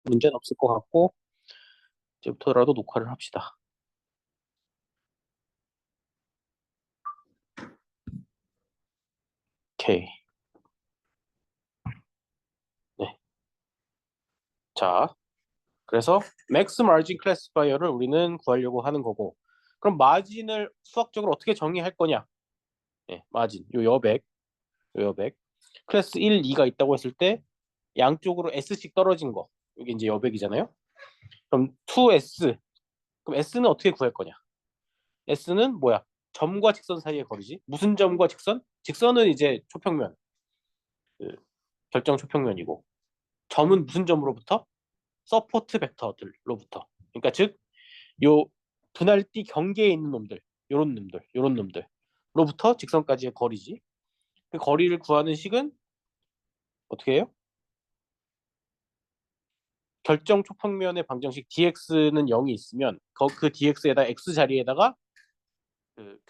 문제는 없을 것 같고 이제부터라도 녹화를 합시다. 오케이. 네. 자, 그래서 맥스 마진 클래시파이어를 우리는 구하려고 하는 거고, 그럼 마진을 수학적으로 어떻게 정의할 거냐? 네, 마진, 요 여백. 클래스 1, 2가 있다고 했을 때 양쪽으로 S씩 떨어진 거. 이게 이제 여백이잖아요. 그럼 2S. 그럼 S는 어떻게 구할 거냐? S는 뭐야? 점과 직선 사이의 거리지. 무슨 점과 직선? 직선은 이제 초평면, 그 결정 초평면이고, 점은 무슨 점으로부터? 서포트 벡터들로부터. 그러니까 즉 요 분할띠 경계에 있는 놈들, 요런 놈들로부터 직선까지의 거리지. 그 거리를 구하는 식은 어떻게 해요? 결정 초평면의 방정식 dx는 0이 있으면 그 dx에다 x 자리에다가 그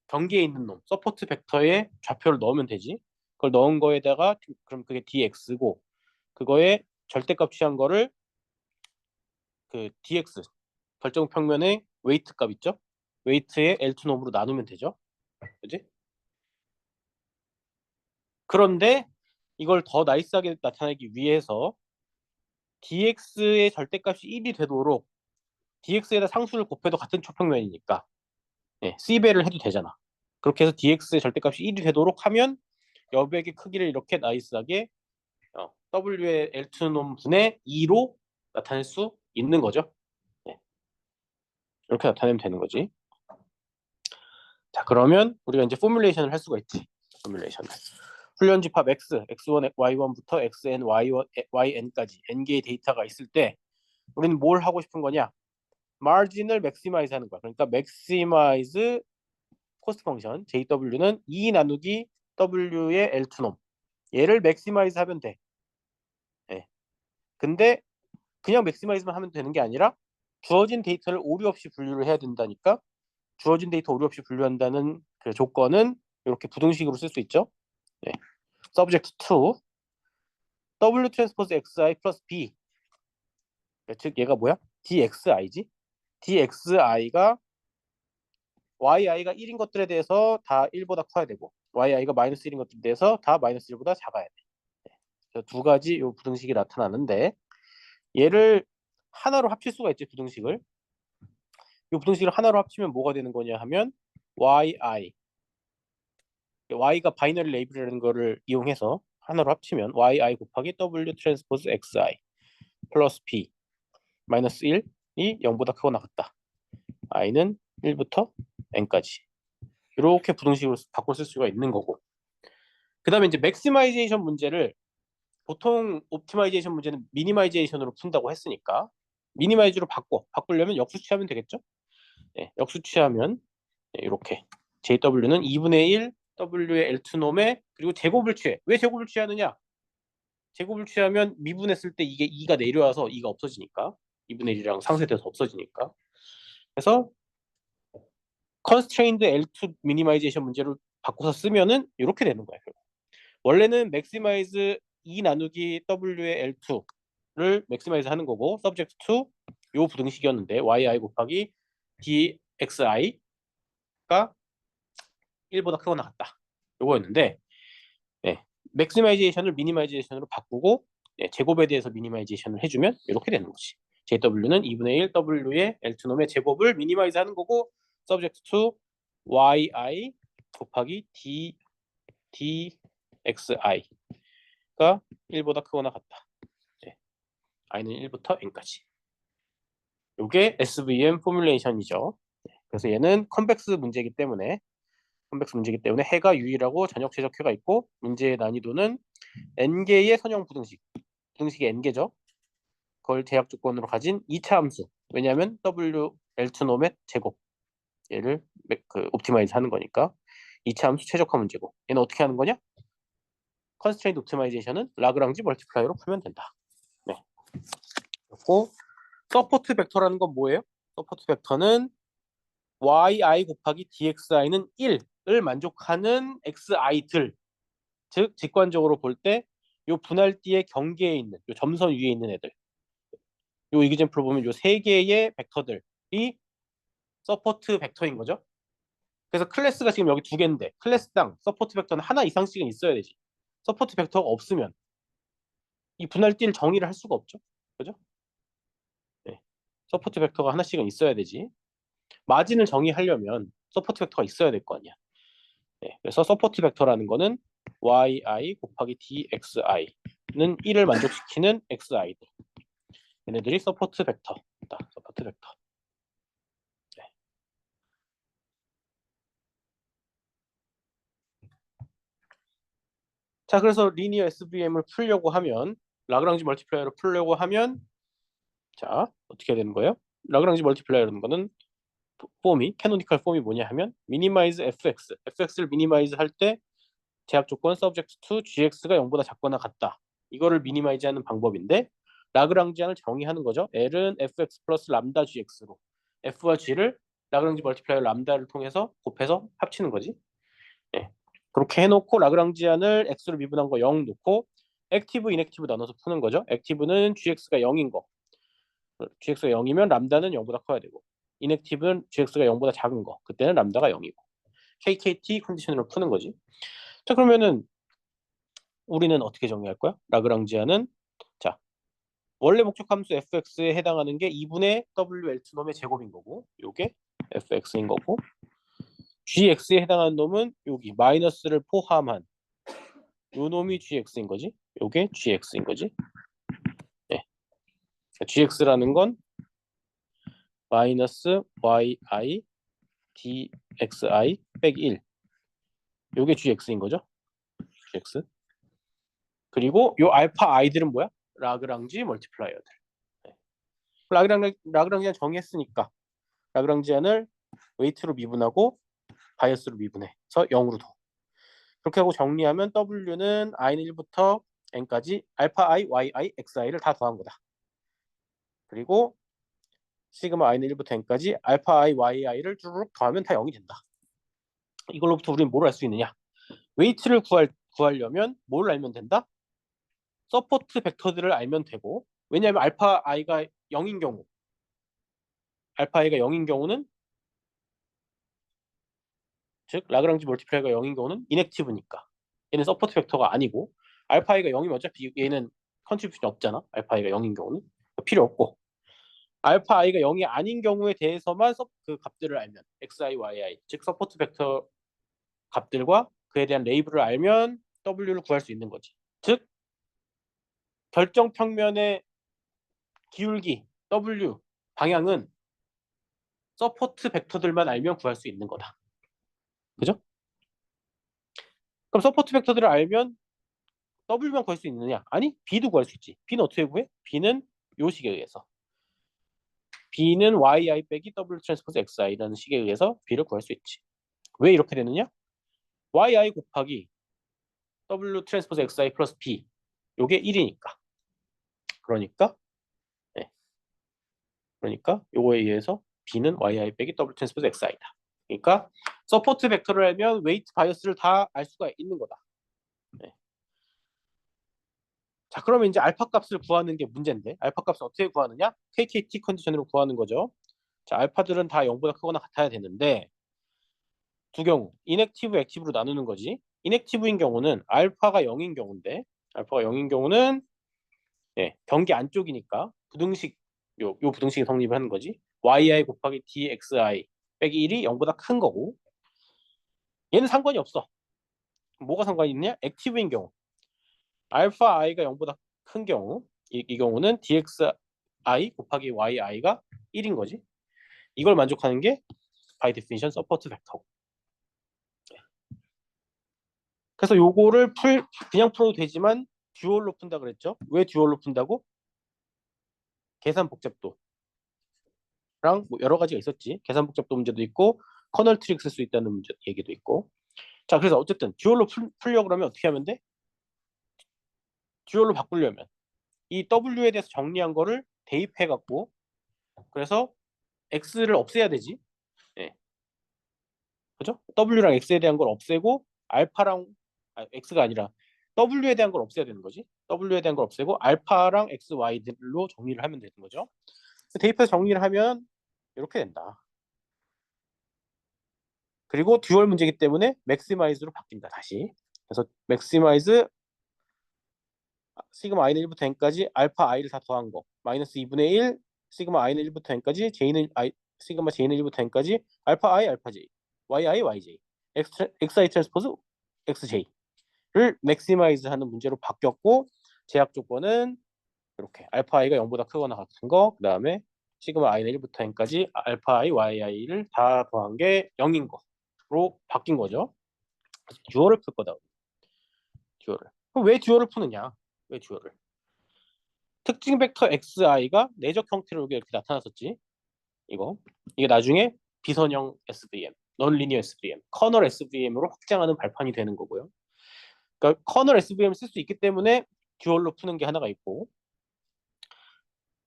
경계에 있는 놈, 서포트 벡터의 좌표를 넣으면 되지. 그걸 넣은 거에다가 그럼 그게 dx고, 그거에 절대값 취한 거를 그 dx 결정 평면의 웨이트 값 있죠? 웨이트의 L2 놈으로 나누면 되죠. 그지? 그런데 이걸 더 나이스하게 나타내기 위해서 dx의 절대값이 1이 되도록 dx에다 상수를 곱해도 같은 초평면이니까 c배를 해도 되잖아. 그렇게 해서 dx의 절대값이 1이 되도록 하면 여백의 크기를 이렇게 나이스하게 w의 L2 놈분의 2로 나타낼 수 있는 거죠. 네, 이렇게 나타내면 되는 거지. 자, 그러면 우리가 이제 포뮬레이션을 할 수가 있지. 포뮬레이션을. 훈련 집합 x, x1, y1부터 xn, yn까지 n개의 데이터가 있을 때 우리는 뭘 하고 싶은 거냐? 마진을 맥시마이즈 하는 거야. 그러니까 맥시마이즈 코스트 펑션 JW는 2 나누기 W의 L2 놈. 얘를 맥시마이즈 하면 돼. 예. 근데 그냥 맥시마이즈만 하면 되는 게 아니라 주어진 데이터를 오류 없이 분류를 해야 된다니까. 주어진 데이터 오류 없이 분류한다는 그 조건은 이렇게 부등식으로 쓸 수 있죠. 예. subject to W 트랜스포즈 xi 플러스 b. 즉 얘가 뭐야? dxi지. dxi가 yi가 1인 것들에 대해서 다 1보다 커야 되고 yi가 마이너스 1인 것들에 대해서 다 마이너스 1보다 작아야 돼. 그래서 두 가지 요 부등식이 나타나는데 얘를 하나로 합칠 수가 있지. 부등식을 요 부등식을 하나로 합치면 뭐가 되는 거냐 하면 y가 바이너리 레이블이라는 거를 이용해서 하나로 합치면 yi 곱하기 w 트랜스포즈 xi 플러스 b 마이너스 1이 0보다 크거나 같다. i는 1부터 n까지 이렇게 부등식으로 바꿔 쓸 수가 있는 거고, 그 다음에 이제 맥시마이제이션 문제를 보통 옵티마이제이션 문제는 미니마이제이션으로 푼다고 했으니까 미니마이즈로 바꾸려면 역수 취하면 되겠죠. 역수 취하면 이렇게 JW는 2분의 1 W의 L2 놈에 그리고 제곱을 취해. 왜 제곱을 취하느냐? 제곱을 취하면 미분했을 때 이게 2가 내려와서 2가 없어지니까 2분의 1이랑 상쇄돼서 없어지니까. 그래서 constrained L2 미니마이제이션 문제를 바꿔서 쓰면은 이렇게 되는 거예요. 원래는 maximize 2 나누기 W의 L2를 maximize 하는 거고 subject to 요 부등식이었는데 yi 곱하기 dxi가 1보다 크거나 같다. 요거였는데 맥시마이제이션을 미니마이제이션으로 바꾸고 제곱에 대해서 미니마이제이션을 해주면 이렇게 되는 거지. JW는 2분의 1 W의 L2놈의 제곱을 미니마이즈 하는 거고 subject to yi 곱하기 dxi가 1보다 크거나 같다. i는 1부터 n까지. 이게 SVM 포뮬레이션이죠. 그래서 얘는 컨벡스 문제이기 때문에 해가 유일하고 전역 최적화가 있고 문제의 난이도는 n개의 선형 부등식이 n개죠. 그걸 제약 조건으로 가진 2차 함수. 왜냐하면 W L2 놈의 제곱. 얘를 옵티마이즈 하는 거니까 2차 함수 최적화 문제고. 얘는 어떻게 하는 거냐? 컨스트레인트 옵티마이제이션은 라그랑지 멀티플라이어로 풀면 된다. 네. 그리고 서포트 벡터라는 건 뭐예요? 서포트 벡터는 yi 곱하기 dxi는 1을 만족하는 xi들. 즉 직관적으로 볼 때 요 분할띠의 경계에 있는 요 점선 위에 있는 애들 요 이그젠플을 보면 요 세 개의 벡터들이 서포트 벡터인 거죠. 그래서 클래스가 지금 여기 두 개인데 클래스당 서포트 벡터는 하나 이상씩은 있어야 되지. 서포트 벡터가 없으면 이 분할띠를 정의를 할 수가 없죠. 그죠? 네. 서포트 벡터가 하나씩은 있어야 되지. 마진을 정의하려면 서포트 벡터가 있어야 될 거 아니야. 네. 그래서 서포트 벡터라는 거는 yi 곱하기 dxi는 1을 만족시키는 xi들. 얘네들이 서포트 벡터다. 서포트 벡터. 네. 자, 그래서 리니어 SVM을 풀려고 하면 라그랑지 멀티플라이어를 풀려고 하면 자, 어떻게 해야 되는 거예요? 라그랑지 멀티플라이어라는 거는 폼이 캐노니컬 폼이 뭐냐 하면 미니마이즈 fx를 미니마이즈 할 때 제압 조건 subject to gx가 0보다 작거나 같다. 이거를 미니마이즈 하는 방법인데 라그랑지안을 정의하는 거죠. L은 fx 플러스 람다 gx로 f와 g를 라그랑지 멀티플라이어 람다를 통해서 곱해서 합치는 거지. 네. 그렇게 해놓고 라그랑지안을 x로 미분한 거 0 놓고 액티브, 인액티브 나눠서 푸는 거죠. 액티브는 gx가 0인 거. gx가 0이면 람다는 0보다 커야 되고 인액티브는 gx가 0보다 작은 거. 그때는 람다가 0이고 KKT 컨디션으로 푸는 거지. 자, 그러면은 우리는 어떻게 정리할 거야? 라그랑지안은 자, 원래 목적 함수 fx에 해당하는 게 2분의 WL2놈의 제곱인 거고 요게 fx인 거고 gx에 해당하는 놈은 여기 마이너스를 포함한 요 놈이 gx인 거지. 요게 gx인 거지. 네. gx라는 건 마이너스 yi dxi 빼기 1 요게 gx인 거죠. gx. 그리고 요 알파 i들은 뭐야? 라그랑지 멀티플라이어들. 네. 라그랑지안 정했으니까 라그랑지안을 웨이트로 미분하고 바이어스로 미분해서 0으로 둬. 그렇게 하고 정리하면 W는 i는 1부터 n까지 알파 i, yi, xi를 다 더한 거다. 그리고 시그마 i는 1부터 n까지 알파 i, yi를 쭉 더하면 다 0이 된다. 이걸로부터 우리는 뭘 알 수 있느냐? 웨이트를 구하려면 뭘 알면 된다? 서포트 벡터들을 알면 되고 왜냐하면 알파 i가 0인 경우 알파 i가 0인 경우는 즉 라그랑지 멀티플라이어가 0인 경우는 인액티브니까 얘는 서포트 벡터가 아니고 알파 i가 0이면 어차피 얘는 컨트리뷰션이 없잖아. 알파 i가 0인 경우는 필요 없고 알파 i가 0이 아닌 경우에 대해서만 그 값들을 알면 xi, yi 즉 서포트 벡터 값들과 그에 대한 레이블을 알면 w를 구할 수 있는 거지. 즉 결정 평면의 기울기 w 방향은 서포트 벡터들만 알면 구할 수 있는 거다. 그죠? 그럼 서포트 벡터들을 알면 W만 구할 수 있느냐? 아니, B도 구할 수 있지. B는 어떻게 구해? B는 요 식에 의해서. B는 yi 빼기 W 트랜스포즈 xi라는 식에 의해서 B를 구할 수 있지. 왜 이렇게 되느냐? yi 곱하기 W 트랜스포즈 xi 플러스 B 요게 1이니까. 그러니까 네. 그러니까 요거에 의해서 B는 yi 빼기 W 트랜스포즈 xi다. 그러니까 서포트 벡터를 알면 웨이트 바이어스를 다 알 수가 있는 거다. 네. 자, 그러면 이제 알파 값을 구하는 게 문제인데 알파 값을 어떻게 구하느냐? KKT 컨디션으로 구하는 거죠. 자, 알파들은 다 0보다 크거나 같아야 되는데 두 경우 인액티브, 액티브로 나누는 거지. 인액티브인 경우는 알파가 0인 경우인데 알파가 0인 경우는 예, 경계 안쪽이니까 부등식 요 부등식이 성립을 하는 거지. yi 곱하기 dxi 빼기 1이 0보다 큰 거고 얘는 상관이 없어. 뭐가 상관이 있냐? 액티브인 경우 알파 i가 0보다 큰 경우 이 경우는 dxi 곱하기 yi가 1인 거지. 이걸 만족하는 게 by definition 서포트 벡터고. 그래서 요거를 그냥 풀어도 되지만 듀얼로 푼다 그랬죠. 왜 듀얼로 푼다고? 계산 복잡도랑 뭐 여러 가지가 있었지. 계산 복잡도 문제도 있고 커널 트릭 쓸 수 있다는 문제 얘기도 있고. 자, 그래서 어쨌든 듀얼로 풀려고 그러면 어떻게 하면 돼? 듀얼로 바꾸려면 이 W에 대해서 정리한 거를 대입해 갖고 그래서 X를 없애야 되지. 네. 그죠? W랑 X에 대한 걸 없애고 알파랑 X가 아니라 W에 대한 걸 없애야 되는 거지. W에 대한 걸 없애고 알파랑 X, Y들로 정리를 하면 되는 거죠. 대입해서 정리를 하면 이렇게 된다. 그리고 듀얼 문제이기 때문에 맥시마이즈로 바뀐다. 다시. 그래서 맥시마이즈 시그마 i는 1부터 n까지 알파 i를 다 더한 거 마이너스 2분의 1 시그마 i는 1부터 n까지 j는 i 시그마 j는 1부터 n까지 알파 i 알파 j yi yj xi 트랜스포즈 xj를 맥시마이즈 하는 문제로 바뀌었고 제약 조건은 이렇게 알파 i가 0보다 크거나 같은 거 그다음에 시그마 i는 1부터 n까지 알파 i yi를 다 더한 게 0인 거로 바뀐 거죠. 듀얼을 풀 거다. 듀얼을. 그럼 왜 듀얼을 푸느냐? 왜 듀얼을? 특징 벡터 xi가 내적 형태로 이렇게 나타났었지. 이게 나중에 비선형 SVM, 넌리니어 SVM, 커널 SVM으로 확장하는 발판이 되는 거고요. 그러니까 커널 SVM 쓸 수 있기 때문에 듀얼로 푸는 게 하나가 있고,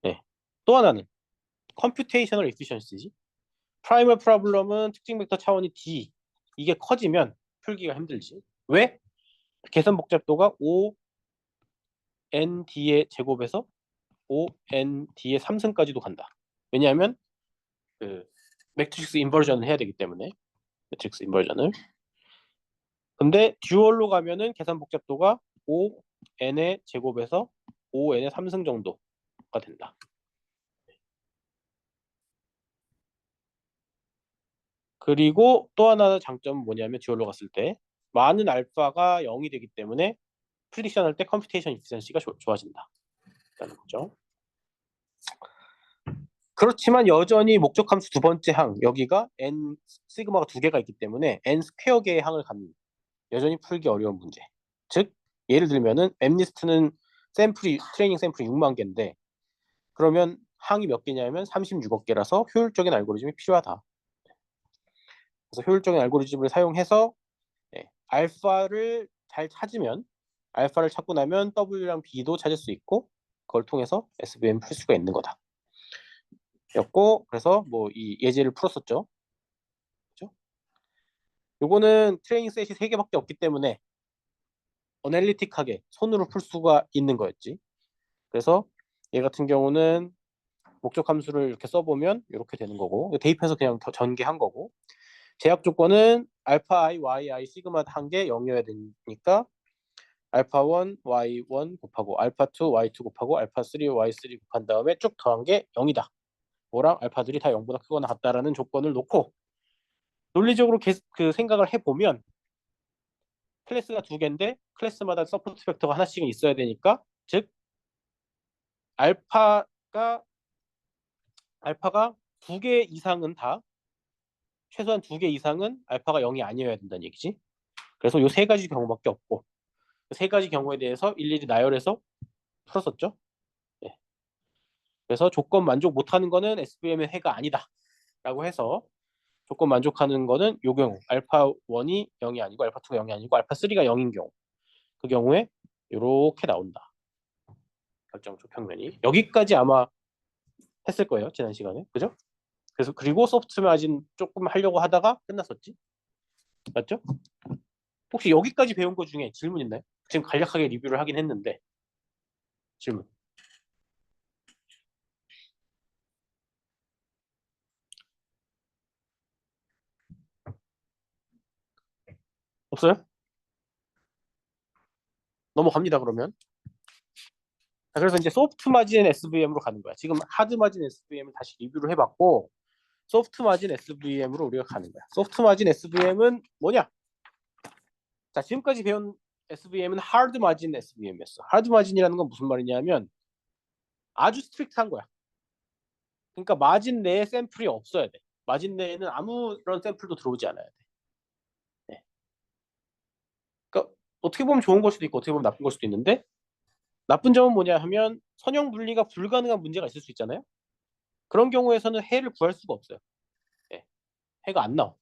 네. 또 하나는 컴퓨테이셔널 에피션시지. 프라이멀 프로블럼은 특징 벡터 차원이 d 이게 커지면 풀기가 힘들지. 왜? 계산 복잡도가 5nd의 제곱에서 5nd의 3승까지도 간다. 왜냐하면 그 매트릭스 인버전을 해야 되기 때문에 매트릭스 인버전을. 근데 듀얼로 가면은 계산 복잡도가 5n의 제곱에서 5n의 3승 정도가 된다. 그리고 또 하나 장점은 뭐냐면 듀얼로 갔을 때 많은 알파가 0이 되기 때문에 프리딕션 할 때 컴퓨테이션 이피션시가 좋아진다. 라는 거죠. 그렇지만 여전히 목적 함수 두 번째 항 여기가 n 시그마가 두 개가 있기 때문에 n 스퀘어 개의 항을 갖는 여전히 풀기 어려운 문제. 즉 예를 들면은 엠리스트는 트레이닝 샘플이 6만 개인데 그러면 항이 몇 개냐면 36억 개라서 효율적인 알고리즘이 필요하다. 그래서 효율적인 알고리즘을 사용해서 알파를 잘 찾으면 알파를 찾고 나면 W랑 B도 찾을 수 있고 그걸 통해서 SVM 풀 수가 있는 거다. 였고 그래서 뭐 이 예제를 풀었었죠. 그렇죠? 요거는 트레이닝 셋이 3개밖에 없기 때문에 어널리틱하게 손으로 풀 수가 있는 거였지. 그래서 얘 같은 경우는 목적 함수를 이렇게 써보면 이렇게 되는 거고 대입해서 그냥 전개한 거고 제약 조건은 알파 i, yi, 시그마 한 개 0이어야 되니까 알파 1, y1 곱하고 알파 2, y2 곱하고 알파 3, y3 곱한 다음에 쭉 더한 게 0이다. 뭐랑 알파들이 다 0보다 크거나 같다라는 조건을 놓고 논리적으로 그 생각을 해보면 클래스가 두 개인데 클래스마다 서포트 벡터가 하나씩은 있어야 되니까 즉 알파가 두 개 이상은 다 최소한 두 개 이상은 알파가 0이 아니어야 된다는 얘기지. 그래서 요 세 가지 경우밖에 없고 세 가지 경우에 대해서 일일이 나열해서 풀었었죠. 네. 그래서 조건 만족 못하는 거는 SVM의 해가 아니다 라고 해서 조건 만족하는 거는 요 경우 알파 1이 0이 아니고 알파 2가 0이 아니고 알파 3가 0인 경우 그 경우에 이렇게 나온다. 결정 조평면이 여기까지 아마 했을 거예요. 지난 시간에. 그죠? 그래서 그리고 소프트 마진 조금 하려고 하다가 끝났었지. 맞죠? 혹시 여기까지 배운 거 중에 질문 있나요? 지금 간략하게 리뷰를 하긴 했는데 질문 없어요? 넘어갑니다 그러면. 자, 그래서 이제 소프트 마진 SVM으로 가는 거야. 지금 하드 마진 SVM을 다시 리뷰를 해봤고 소프트 마진 SVM으로 우리가 가는 거야. 소프트 마진 SVM은 뭐냐? 자, 지금까지 배운 SVM은 하드 마진 SVM이었어. 하드 마진이라는 건 무슨 말이냐면 아주 스트릭트한 거야. 그러니까 마진 내에 샘플이 없어야 돼. 마진 내에는 아무런 샘플도 들어오지 않아야 돼. 네. 그러니까 어떻게 보면 좋은 걸 수도 있고 어떻게 보면 나쁜 걸 수도 있는데 나쁜 점은 뭐냐 하면 선형 분리가 불가능한 문제가 있을 수 있잖아요. 그런 경우에서는 해를 구할 수가 없어요. 네. 해가 안 나와.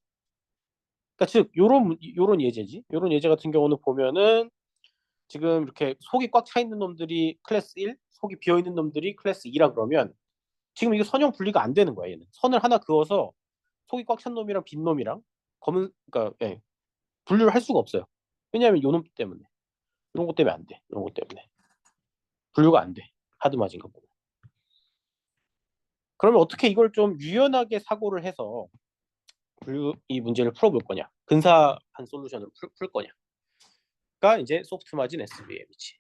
그러니까 즉 요런 예제지. 요런 예제 같은 경우는 보면은 지금 이렇게 속이 꽉 차 있는 놈들이 클래스 1, 속이 비어 있는 놈들이 클래스 2라 그러면 지금 이게 선형 분리가 안 되는 거야. 얘는 선을 하나 그어서 속이 꽉 찬 놈이랑 빈 놈이랑 검은 그러니까 분류를 할 수가 없어요. 왜냐하면 요 놈 때문에 이런 것 때문에 안 돼. 이런 것 때문에. 분류가 안 돼. 하드 마진 갖고. 그러면 어떻게 이걸 좀 유연하게 사고를 해서 이 문제를 풀어볼 거냐? 근사한 솔루션을 풀 거냐가 이제 소프트 마진 SVM이지.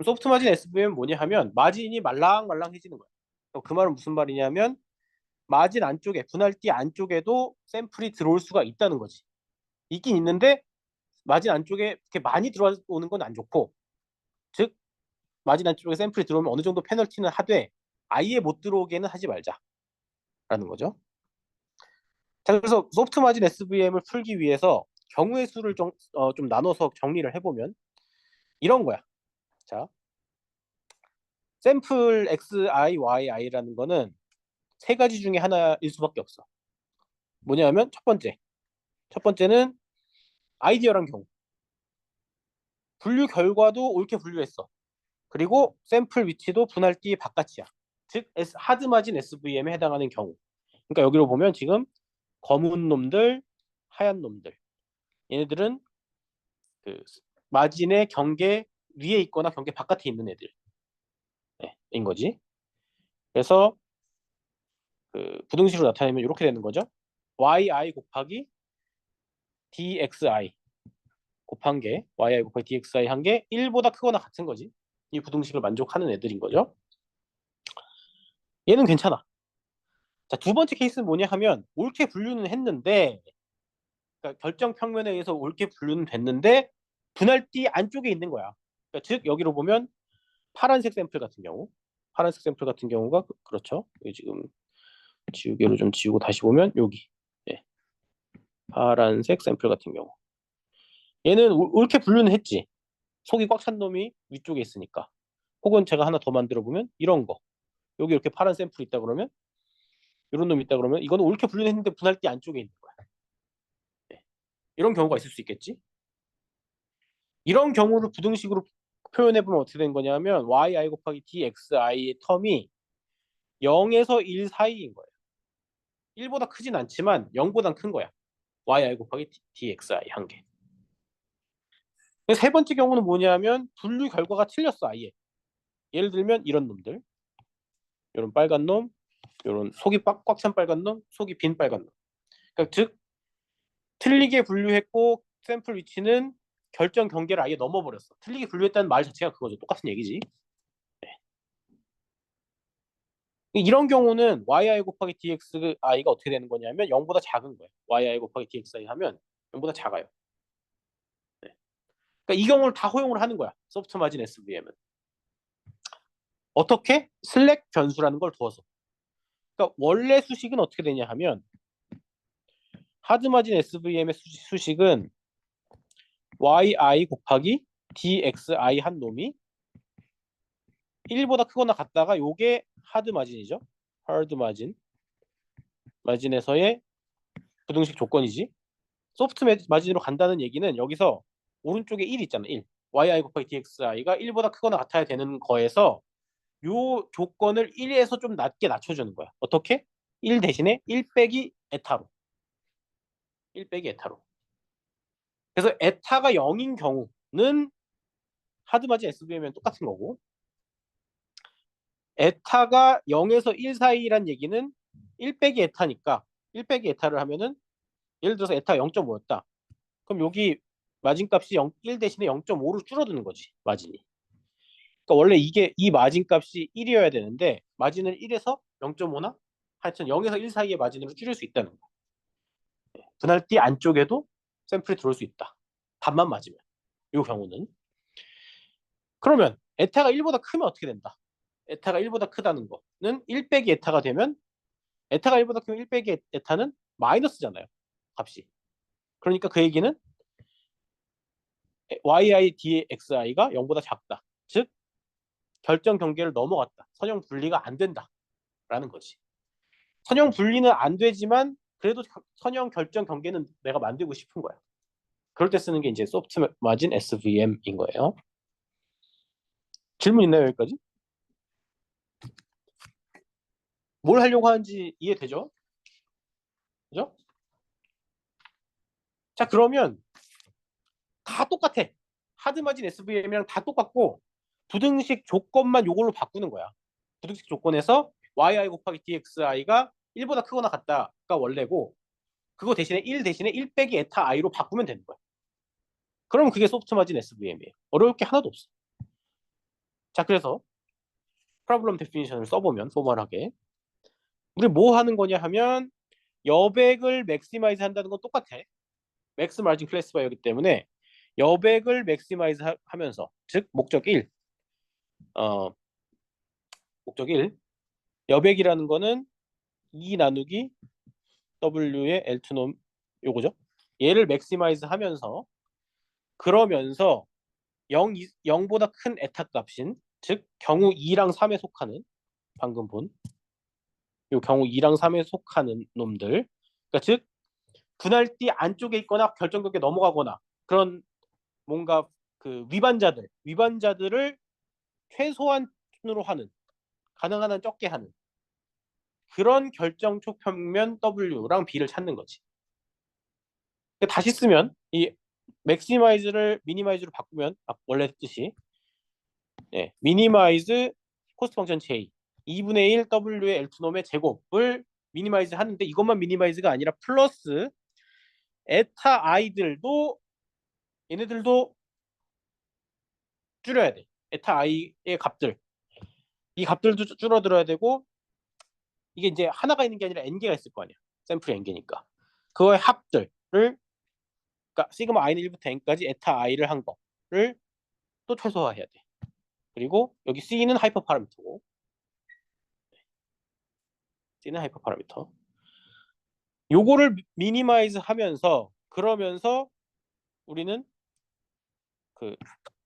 소프트 마진 SVM 뭐냐 하면 마진이 말랑말랑해지는 거야. 그 말은 무슨 말이냐면 마진 안쪽에 분할띠 안쪽에도 샘플이 들어올 수가 있다는 거지. 있긴 있는데 마진 안쪽에 이렇게 많이 들어오는 건 안 좋고, 즉 마진 안쪽에 샘플이 들어오면 어느 정도 페널티는 하되 아예 못 들어오게는 하지 말자라는 거죠. 자, 그래서 소프트 마진 SVM을 풀기 위해서 경우의 수를 좀 나눠서 정리를 해보면 이런 거야. 자, 샘플 xi, yi라는 거는 세 가지 중에 하나일 수밖에 없어. 뭐냐면 첫 번째는 아이디어란 경우. 분류 결과도 옳게 분류했어. 그리고 샘플 위치도 분할띠 바깥이야. 즉 하드 마진 SVM에 해당하는 경우. 그러니까 여기로 보면 지금 검은 놈들, 하얀 놈들. 얘네들은 그 마진의 경계 위에 있거나 경계 바깥에 있는 애들인 거지. 그래서 그 부등식으로 나타내면 이렇게 되는 거죠. yi 곱하기 dxi 곱한 게 yi 곱하기 dxi 한 게 1보다 크거나 같은 거지. 이 부등식을 만족하는 애들인 거죠. 얘는 괜찮아. 자, 두 번째 케이스는 뭐냐 하면 옳게 분류는 했는데, 그러니까 결정 평면에 의해서 옳게 분류는 됐는데 분할띠 안쪽에 있는 거야. 그러니까 즉 여기로 보면 파란색 샘플 같은 경우, 파란색 샘플 같은 경우가 그렇죠. 여기 지금 지우개로 좀 지우고 다시 보면 여기, 예, 파란색 샘플 같은 경우 얘는 옳게 분류는 했지. 속이 꽉 찬 놈이 위쪽에 있으니까. 혹은 제가 하나 더 만들어 보면 이런 거, 여기 이렇게 파란 샘플 있다 그러면, 이런 놈이 있다 그러면 이거는 옳게 분류는 했는데 분할띠 안쪽에 있는 거야. 예. 이런 경우가 있을 수 있겠지. 이런 경우를 부등식으로 표현해 보면 어떻게 된 거냐면 yi 곱하기 dxi의 텀이 0에서 1 사이인 거예요. 1보다 크진 않지만 0보단 큰 거야. yi 곱하기 dxi 한 개. 세 번째 경우는 뭐냐면 분류 결과가 틀렸어, 아예. 예를 들면 이런 놈들, 이런 빨간 놈, 이런 속이 꽉 찬 빨간 놈, 속이 빈 빨간 놈. 그러니까 즉 틀리게 분류했고 샘플 위치는 결정 경계를 아예 넘어버렸어. 틀리게 분류했다는 말 자체가 그거죠. 똑같은 얘기지. 이런 경우는 yi 곱하기 dxi가 어떻게 되는 거냐면 0보다 작은 거예요. yi 곱하기 dxi 하면 0보다 작아요. 네. 그러니까 이 경우를 다 허용을 하는 거야. 소프트 마진 SVM은. 어떻게? 슬랙 변수라는 걸 두어서. 그러니까 원래 수식은 어떻게 되냐 하면 하드 마진 SVM의 수식은 yi 곱하기 dxi 한 놈이 1보다 크거나 같다가 요게 하드 마진이죠. 하드 마진에서의 부등식 조건이지. 소프트 마진으로 간다는 얘기는 여기서 오른쪽에 1 있잖아. 1. yi 곱하기 dxi가 1보다 크거나 같아야 되는 거에서 요 조건을 1에서 좀 낮게 낮춰주는 거야. 어떻게? 1 대신에 1 빼기 에타로. 1 빼기 에타로. 그래서 에타가 0인 경우는 하드마진 SVM이면 똑같은 거고, 에타가 0에서 1 사이란 얘기는 1 빼기 에타니까 1 빼기 에타를 하면은 예를 들어서 에타가 0.5였다. 그럼 여기 마진값이 1 대신에 0.5로 줄어드는 거지, 마진이. 그러니까 원래 이 마진값이 1이어야 되는데 마진을 1에서 0.5나 하여튼 0에서 1 사이의 마진으로 줄일 수 있다는 거. 분할띠 안쪽에도 샘플이 들어올 수 있다. 반만 맞으면. 이 경우는. 그러면 에타가 1보다 크면 어떻게 된다? 에타가 1보다 크다는 거는 1 빼기 에타가 되면, 에타가 1보다 크면 1 빼기 에타는 마이너스잖아요. 값이. 그러니까 그 얘기는 yi dxi가 0보다 작다. 즉 결정 경계를 넘어갔다. 선형 분리가 안 된다라는 거지. 선형 분리는 안 되지만 그래도 선형 결정 경계는 내가 만들고 싶은 거야. 그럴 때 쓰는 게 이제 소프트 마진 SVM인 거예요. 질문 있나요, 여기까지? 뭘 하려고 하는지 이해되죠? 그죠? 자, 그러면 다 똑같아. 하드 마진 SVM이랑 다 똑같고 부등식 조건만 요걸로 바꾸는 거야. 부등식 조건에서 yi 곱하기 dxi가 1보다 크거나 같다가 원래고 그거 대신에 1 대신에 1 빼기 에타 i로 바꾸면 되는 거야. 그럼 그게 소프트 마진 SVM이에요. 어려울 게 하나도 없어. 자, 그래서 프로블럼 데피니션을 써보면 포멀하게 우리 뭐 하는 거냐 하면 여백을 맥시마이즈 한다는 건 똑같아. 맥스 마진 클래스파이어이기 때문에 여백을 맥시마이즈 하면서 즉 목적 1 목적 1 여백이라는 거는 2 나누기 W의 L2놈 요거죠. 얘를 맥시마이즈 하면서 그러면서 0보다 큰 에타 값인 즉 경우 2랑 3에 속하는 방금 본 요 경우 2랑 3에 속하는 놈들 그러니까 즉 분할띠 안쪽에 있거나 결정격에 넘어가거나 그런 뭔가 그 위반자들을 최소한으로 하는 가능한 한 적게 하는 그런 결정촉 평면 W랑 B를 찾는 거지. 다시 쓰면 이 맥시마이즈를 미니마이즈로 바꾸면 원래 했듯이 미니마이즈 코스트 펑션 J 2분의 1 W의 L2놈의 제곱을 미니마이즈 하는데 이것만 미니마이즈가 아니라 플러스 에타 i들도 얘네들도 줄여야 돼. 에타 i의 값들 이 값들도 줄어들어야 되고 이게 이제 하나가 있는 게 아니라 n개가 있을 거 아니야. 샘플이 n개니까 그거의 합들을 그러니까 시그마 i는 1부터 n까지 에타 i를 한 거를 또 최소화해야 돼. 그리고 여기 c는 하이퍼 파라미터고 c는 하이퍼 파라미터 요거를 미니마이즈 하면서 그러면서 우리는 그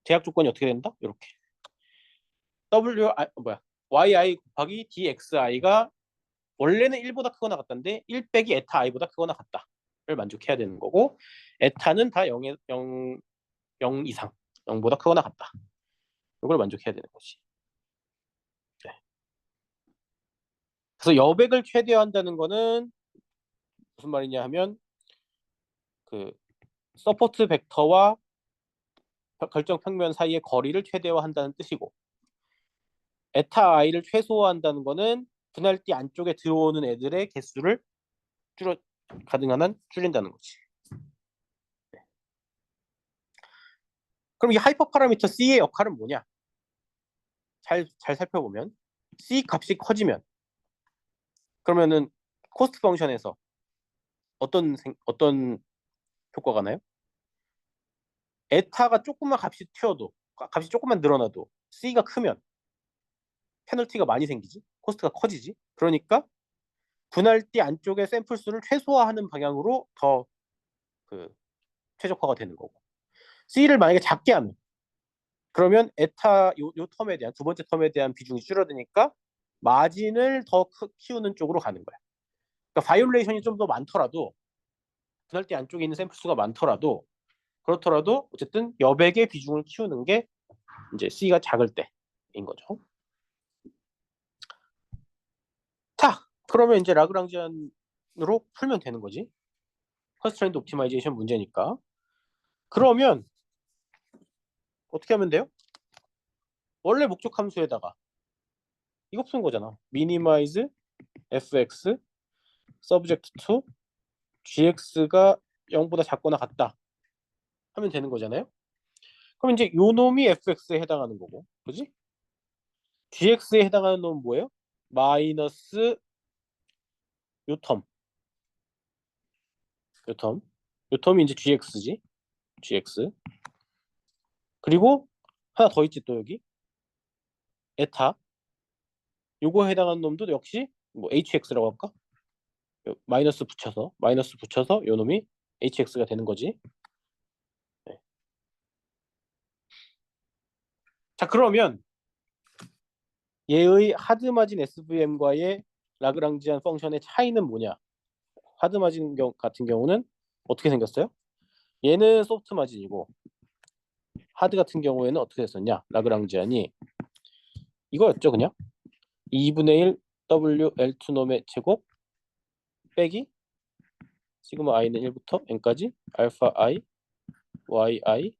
제약 조건이 어떻게 된다? 이렇게 yi 곱하기 dxi가 원래는 1보다 크거나 같다는데 1 빼기 에타 i보다 크거나 같다를 만족해야 되는 거고 에타는 다 0 이상 0보다 크거나 같다. 이걸 만족해야 되는 거지. 네. 그래서 여백을 최대화한다는 거는 무슨 말이냐 하면 그 서포트 벡터와 결정 평면 사이의 거리를 최대화한다는 뜻이고 에타 i를 최소화한다는 거는 분할띠 안쪽에 들어오는 애들의 개수를 가능한 한 줄인다는 거지. 그럼 이 하이퍼 파라미터 C의 역할은 뭐냐? 잘 살펴보면 C 값이 커지면 그러면은 코스트 펑션에서 어떤 효과가 나요? 에타가 조금만 값이 조금만 늘어나도 C가 크면 페널티가 많이 생기지 코스트가 커지지 그러니까 분할띠 안쪽의 샘플 수를 최소화하는 방향으로 더 그 최적화가 되는 거고 C를 만약에 작게 하면 그러면 에타 요 텀에 대한 두 번째 텀에 대한 비중이 줄어드니까 마진을 더 키우는 쪽으로 가는 거야. 그러니까 바이올레이션이 좀 더 많더라도 분할띠 안쪽에 있는 샘플 수가 많더라도 그렇더라도 어쨌든 여백의 비중을 키우는 게 이제 C가 작을 때인 거죠. 자, 그러면 이제 라그랑지안으로 풀면 되는 거지. 컨스트레인트 옵티마이제이션 문제니까. 그러면 어떻게 하면 돼요? 원래 목적 함수에다가 이거 푸는 거잖아. minimize fx subject to gx가 0보다 작거나 같다 하면 되는 거잖아요. 그럼 이제 요 놈이 fx에 해당하는 거고, 그지? gx에 해당하는 놈은 뭐예요? 마이너스 요 텀, 요 텀이 이제 gx지, gx. 그리고 하나 더 있지 또 여기 에타. 요거에 해당하는 놈도 역시 뭐 hx라고 할까? 마이너스 붙여서 요 놈이 hx가 되는 거지. 네. 자, 그러면 얘의 하드마진 SVM과의 라그랑지안 펑션의 차이는 뭐냐? 하드마진 같은 경우는 어떻게 생겼어요? 얘는 소프트 마진이고 하드 같은 경우에는 어떻게 됐었냐? 라그랑지안이 이거였죠, 그냥 2분의 1 W L2 놈의 제곱 빼기 시그마 i는 1부터 n까지 알파 i y i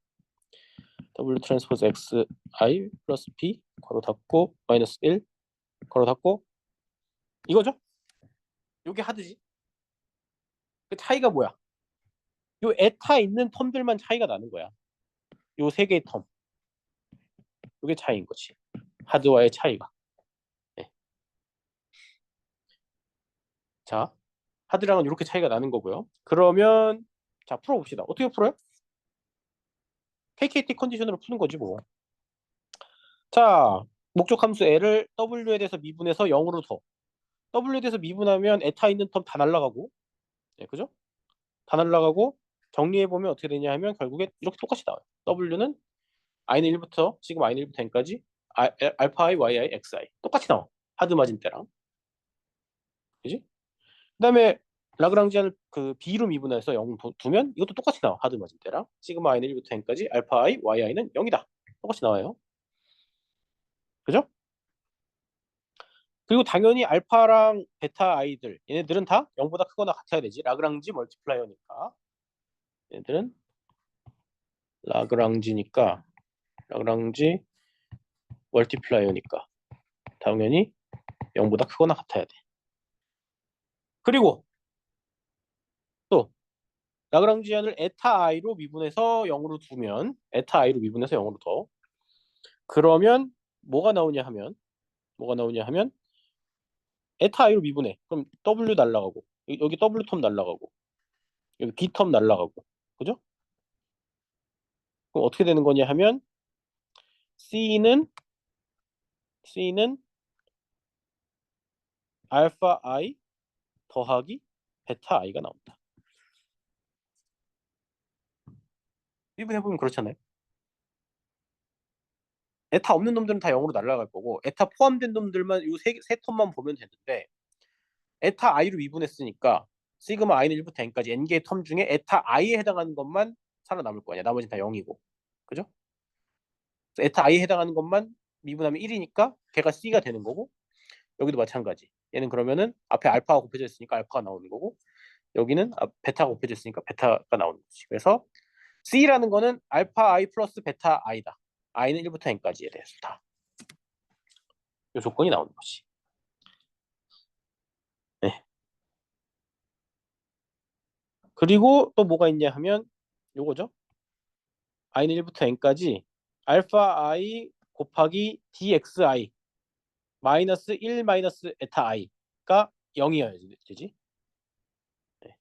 W 트랜스포즈 xi 플러스 b 괄호 닫고 마이너스 1 괄호 닫고 이거죠? 요게 하드지. 그 차이가 뭐야? 요 에타 있는 텀들만 차이가 나는 거야. 요 세 개의 텀. 요게 차이인 거지. 하드와의 차이가. 네. 자, 하드랑은 이렇게 차이가 나는 거고요. 그러면 자 풀어봅시다. 어떻게 풀어요? KKT 컨디션으로 푸는 거지 뭐. 자, 목적 함수 L을 W에 대해서 미분해서 0으로 둬. W에 대해서 미분하면 에타 있는 텀 다 날라가고, 네, 그죠? 다 날라가고 정리해 보면 어떻게 되냐 하면 결국에 이렇게 똑같이 나와요. W는 i는 1부터 지금 i는 1부터 n까지 알파 i, y i, x i 똑같이 나와. 하드 마진 때랑, 그지? 그다음에 라그랑지안을 그 b로 미분해서 0 두면 이것도 똑같이 나와. 하드 마진 때랑 시그마 i는 1부터 n까지 알파 i, y i는 0이다. 똑같이 나와요. 그죠? 그리고 당연히 알파랑 베타 i들 얘네들은 다 0보다 크거나 같아야 되지. 라그랑지 멀티플라이어니까. 얘네들은 라그랑지니까 라그랑지 멀티플라이어니까 당연히 0보다 크거나 같아야 돼. 그리고 또 라그랑지안을 에타 i로 미분해서 0으로 두면 에타 i로 미분해서 0으로 둬. 그러면 뭐가 나오냐 하면 에타 i로 미분해. 그럼 W 날라가고 여기 W 텀 날라가고 여기 B 텀 날라가고 그죠? 그럼 어떻게 되는 거냐 하면 C는 알파 i 더하기 베타 i가 나온다. 미분해보면 그렇잖아요. 에타 없는 놈들은 다 0으로 날아갈 거고 에타 포함된 놈들만 이 세 텀만 보면 되는데 에타 i로 미분했으니까 시그마 i는 1부터 n까지 n개의 텀 중에 에타 i에 해당하는 것만 살아남을 거 아니야. 나머지는 다 0이고. 그죠? 그래서 에타 i에 해당하는 것만 미분하면 1이니까 걔가 C가 되는 거고 여기도 마찬가지. 얘는 그러면은 앞에 알파가 곱해져 있으니까 알파가 나오는 거고 여기는 베타가 곱해져 있으니까 베타가 나오는 거지. 그래서 C라는 거는 알파 i 플러스 베타 i다. i는 1부터 n까지에 대해서 다. 이 조건이 나오는 거지. 네. 그리고 또 뭐가 있냐 하면 요거죠. i는 1부터 n까지 알파 i 곱하기 dxi 마이너스 1 마이너스 에타 i가 0이어야 되지. 네.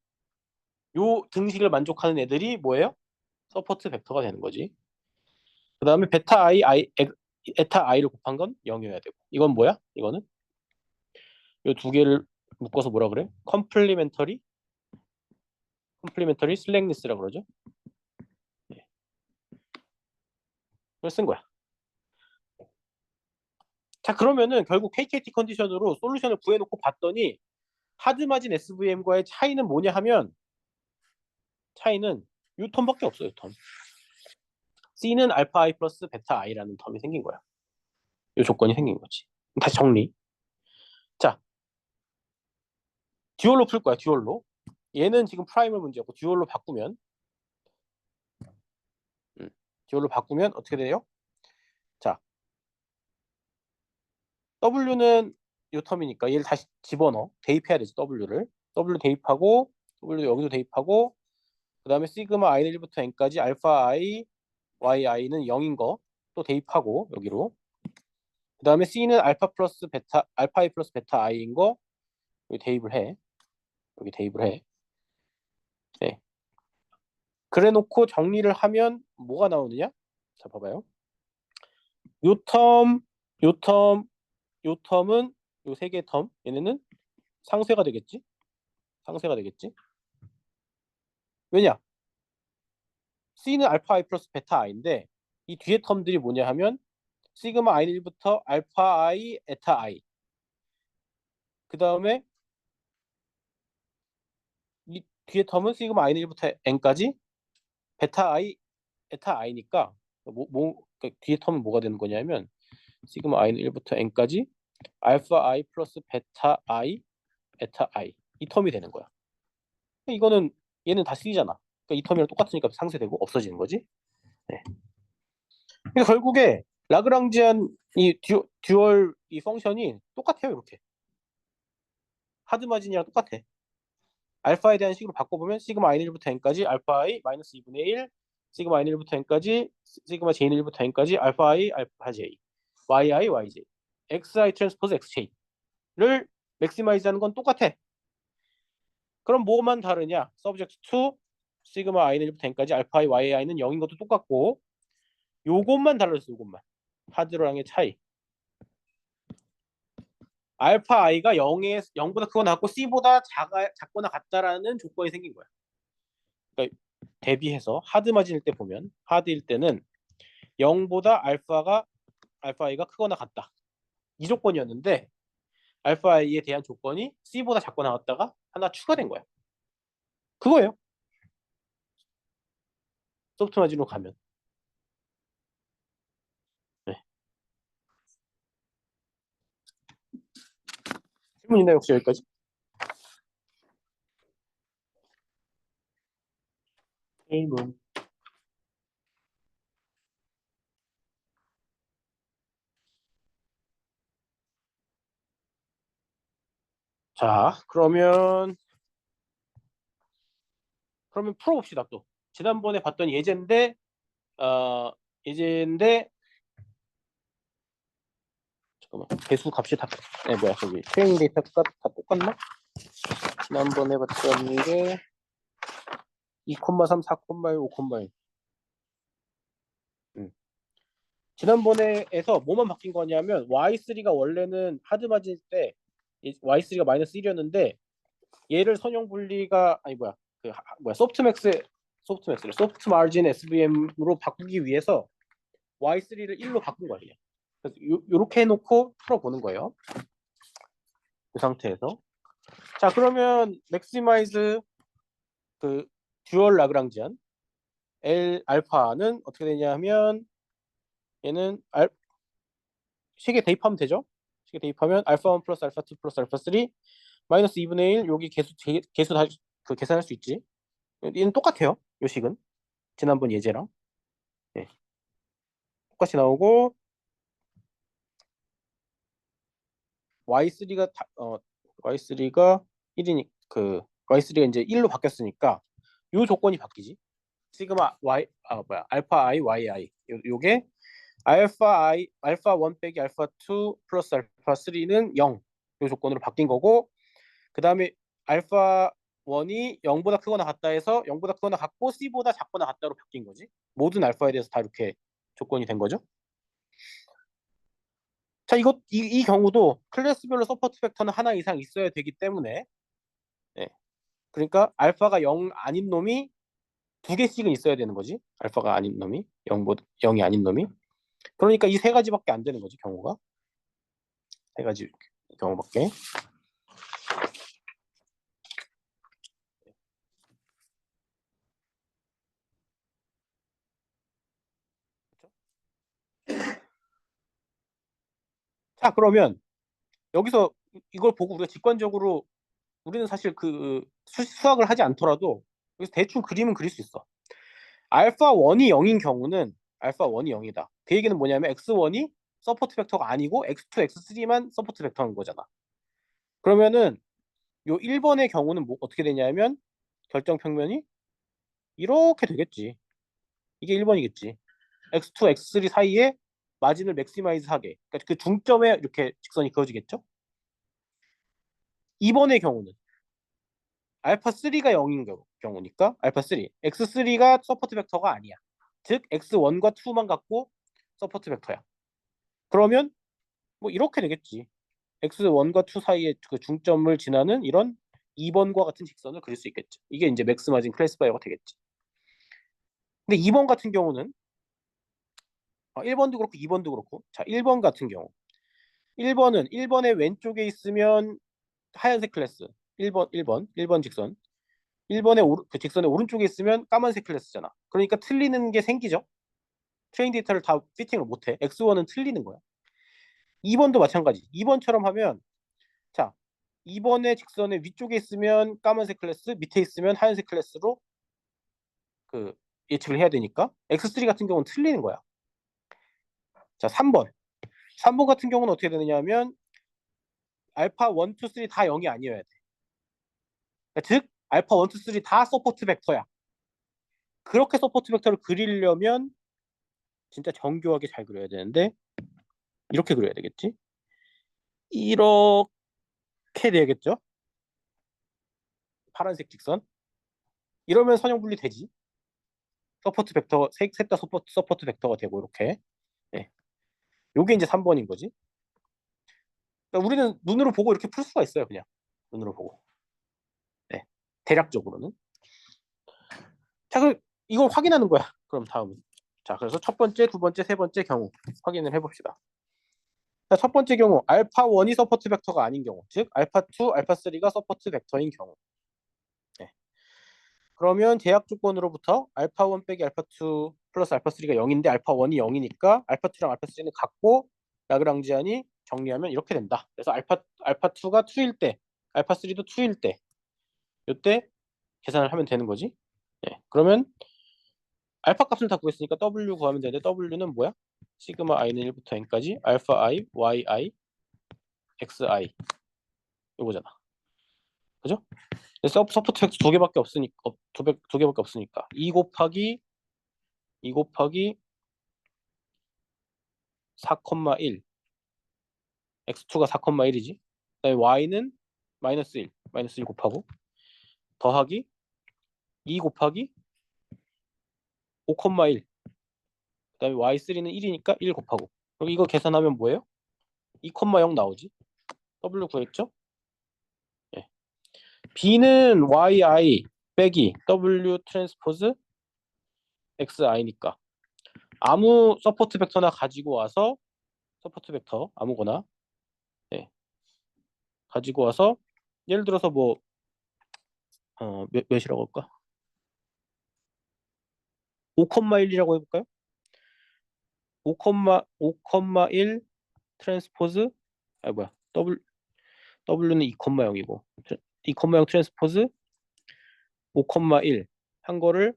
요 등식을 만족하는 애들이 뭐예요? 서포트 벡터가 되는 거지. 그 다음에 베타 에타 i를 곱한 건 0이어야 되고. 이건 뭐야? 이거는 요 두 개를 묶어서 뭐라 그래? 컴플리멘터리 슬랙니스라고 그러죠. 네. 그걸 쓴 거야. 자, 그러면은 결국 KKT 컨디션으로 솔루션을 구해놓고 봤더니 하드마진 SVM과의 차이는 뭐냐 하면 차이는 이 텀밖에 없어요. 텀. C는 알파 i 플러스 베타 i라는 텀이 생긴 거야. 이 조건이 생긴 거지. 다시 정리. 자, 듀얼로 풀 거야. 듀얼로. 얘는 지금 프라이멀 문제였고 듀얼로 바꾸면 듀얼로 바꾸면 어떻게 돼요? 자, W는 이 텀이니까 얘를 다시 집어넣어. 대입해야 되지. W 대입하고 W 여기도 대입하고 그 다음에 시그마 i는 1부터 n까지 알파 i, y i는 0인 거 또 대입하고 여기로 그 다음에 C는 알파 i 플러스 베타 i인 거 여기 대입을 해. 여기 대입을 해. 네. 그래 놓고 정리를 하면 뭐가 나오느냐? 자, 봐봐요. 요 텀, 요 텀, 요 텀은 요 세 개의 텀. 얘네는 상쇄가 되겠지? 상쇄가 되겠지? 왜냐? C는 알파 i 플러스 베타 i인데 이 뒤에 텀들이 뭐냐 하면 시그마 i는 1부터 알파 i, 에타 i 그 다음에 이 뒤에 텀은 시그마 i는 1부터 n까지 베타 i, 에타 i니까 그러니까 뒤에 텀은 뭐가 되는 거냐면 시그마 i는 1부터 n까지 알파 i 플러스 베타 i, 에타 i 이 텀이 되는 거야. 이거는 얘는 다 C잖아. 그러니까 이 텀이랑 똑같으니까 상쇄되고 없어지는 거지. 네. 그러니까 결국에 라그랑지안 이 듀얼 이 펑션이 똑같아요. 이렇게 하드 마진이랑 똑같아. 알파에 대한 식으로 바꿔보면 시그마 i 1부터 n까지 알파 i 마이너스 2분의 1 시그마 i 1부터 n까지 시그마 j 1부터 n까지 알파 i 알파 j yi yj xi 트랜스포즈 xj를 맥시마이즈 하는 건 똑같아. 그럼 뭐만 다르냐? subject to 시그마 i 1부터 n까지 알파 i yi는 0인 것도 똑같고 요것만 달라졌어. 요것만 하드랑의 차이. 알파 i가 0보다 크거나 같고 c보다 작거나 같다라는 조건이 생긴 거야. 그러니까 대비해서 하드 마진일 때 보면 하드일 때는 0보다 알파 i가 크거나 같다. 이 조건이었는데 알파 i에 대한 조건이 c보다 작거나 같다가 하나 추가된 거야. 그거예요. 소프트 마진으로 가면. 네. 질문 있나요? 혹시 여기까지? 질문. 자, 그러면 풀어봅시다 또. 지난번에 봤던 예제인데 어, 예제인데 잠깐만 배수 값이 다 뭐야 저기 트레이닝 데이터가 다 똑같나? 지난번에 봤던 게 2,3, 4,1, 5,1. 지난번에에서 뭐만 바뀐 거냐면 Y3가 원래는 하드 마진일 때 Y3가 마이너스 1이었는데 얘를 선형 분리가 아니 뭐야 소프트 마진 SVM으로 바꾸기 위해서 Y3를 1로 바꾼 거예요. 그래서 요렇게 해놓고 풀어보는 거예요. 그 상태에서. 자, 그러면 맥시마이즈 그 듀얼 라그랑지안 L 알파는 어떻게 되냐면 얘는 식에 대입하면 되죠. 식에 대입하면 알파 1 플러스 알파 2 플러스 알파 3 마이너스 2분의 1 여기 개수 다 계산할 수 있지. 얘는 똑같아요. 요 식은 지난번 예제랑 네, 똑같이 나오고 y3가 y3가 1이니 y3가 이제 1로 바뀌었으니까 요 조건이 바뀌지. 시그마 알파 i yi 요게 알파 1 빼기 알파 2 플러스 알파 3는 0. 요 조건으로 바뀐 거고 그다음에 알파 1이 0보다 크거나 같다 해서 0보다 크거나 같고 C보다 작거나 같다로 바뀐 거지. 모든 알파에 대해서 다 이렇게 조건이 된 거죠. 자, 이 경우도 클래스별로 서포트 팩터는 하나 이상 있어야 되기 때문에 네. 그러니까 알파가 0 아닌 놈이 두 개씩은 있어야 되는 거지. 알파가 아닌 놈이 0이 아닌 놈이. 그러니까 이 세 가지밖에 안 되는 거지, 경우가. 세 가지 경우밖에. 자, 그러면 여기서 이걸 보고 우리가 직관적으로 우리는 사실 그 수학을 하지 않더라도 여기서 대충 그림은 그릴 수 있어. 알파 1이 0인 경우는 알파 1이 0이다. 그 얘기는 뭐냐면 x1이 서포트 벡터가 아니고 x2, x3만 서포트 벡터인 거잖아. 그러면은 요 1번의 경우는 어떻게 되냐면 결정 평면이 이렇게 되겠지. 이게 1번이겠지. x2, x3 사이에 마진을 맥시마이즈 하게. 그러니까 그 중점에 이렇게 직선이 그어지겠죠. 2번의 경우는 알파 3가 0인 경우니까 알파 3, x3가 서포트 벡터가 아니야. 즉 x1과 2만 갖고 서포트 벡터야. 그러면 뭐 이렇게 되겠지. x1과 2 사이의 그 중점을 지나는 이런 2번과 같은 직선을 그릴 수 있겠죠. 이게 이제 맥스 마진 클래스파이어가 되겠지. 근데 2번 같은 경우는 1번도 그렇고 2번도 그렇고 자 1번 같은 경우 1번의 왼쪽에 있으면 하얀색 클래스 1번 직선 1번의 그 직선의 오른쪽에 있으면 까만색 클래스잖아. 그러니까 틀리는 게 생기죠. 트레인 데이터를 다 피팅을 못해. X1은 틀리는 거야. 2번도 마찬가지. 2번처럼 하면 자 2번의 직선의 위쪽에 있으면 까만색 클래스 밑에 있으면 하얀색 클래스로 그 예측을 해야 되니까 X3 같은 경우는 틀리는 거야. 자, 3번. 3번 같은 경우는 어떻게 되느냐 하면 알파 1, 2, 3 다 0이 아니어야 돼. 그러니까 즉 알파 1, 2, 3 다 서포트 벡터야. 그렇게 서포트 벡터를 그리려면 진짜 정교하게 잘 그려야 되는데 이렇게 그려야 되겠지? 이렇게 돼야겠죠? 파란색 직선. 이러면 선형 분리 되지. 서포트 벡터 셋다 서포트 벡터가 되고 이렇게. 네. 요게 이제 3번인 거지. 그러니까 우리는 눈으로 보고 이렇게 풀 수가 있어요, 그냥. 눈으로 보고. 네. 대략적으로는. 자, 이걸 확인하는 거야. 그럼 다음은. 자, 그래서 첫 번째, 두 번째, 세 번째 경우 확인을 해봅시다. 자, 첫 번째 경우 알파 1이 서포트 벡터가 아닌 경우, 즉 알파 2, 알파 3가 서포트 벡터인 경우. 네. 그러면 제약 조건으로부터 알파 1 빼기 알파 2 플러스 알파 3가 0인데 알파 1이 0이니까 알파 2랑 알파 3는 같고 라그랑지안이 정리하면 이렇게 된다. 그래서 알파 2가 2일 때, 알파 3도 2일 때, 이때 계산을 하면 되는 거지. 네. 그러면 알파 값을 다 구했으니까 W 구하면 되는데 W는 뭐야? 시그마 i는 1부터 n까지 알파 i, yi, xi 이거잖아. 그죠? 서포트 벡터 두 개밖에 없으니까 두 개밖에 없으니까 2 곱하기 4,1 x2가 4,1이지. 그다음에 y는 마이너스 1 곱하고 더하기 2 곱하기 5,1 그다음에 y3는 1이니까 1 곱하고 그럼 이거 계산하면 뭐예요? 2,0 나오지. W 구했죠? 예. B는 yi 빼기 W 트랜스포즈 xi니까 아무 서포트 벡터나 가지고 와서 서포트 벡터 아무거나 예. 가지고 와서 예를 들어서 뭐 몇이라고 할까? 5,1이라고 해볼까요? 5,1 트랜스포즈 뭐야 W는 2,0이고 2,0 트랜스포즈 5,1 한 거를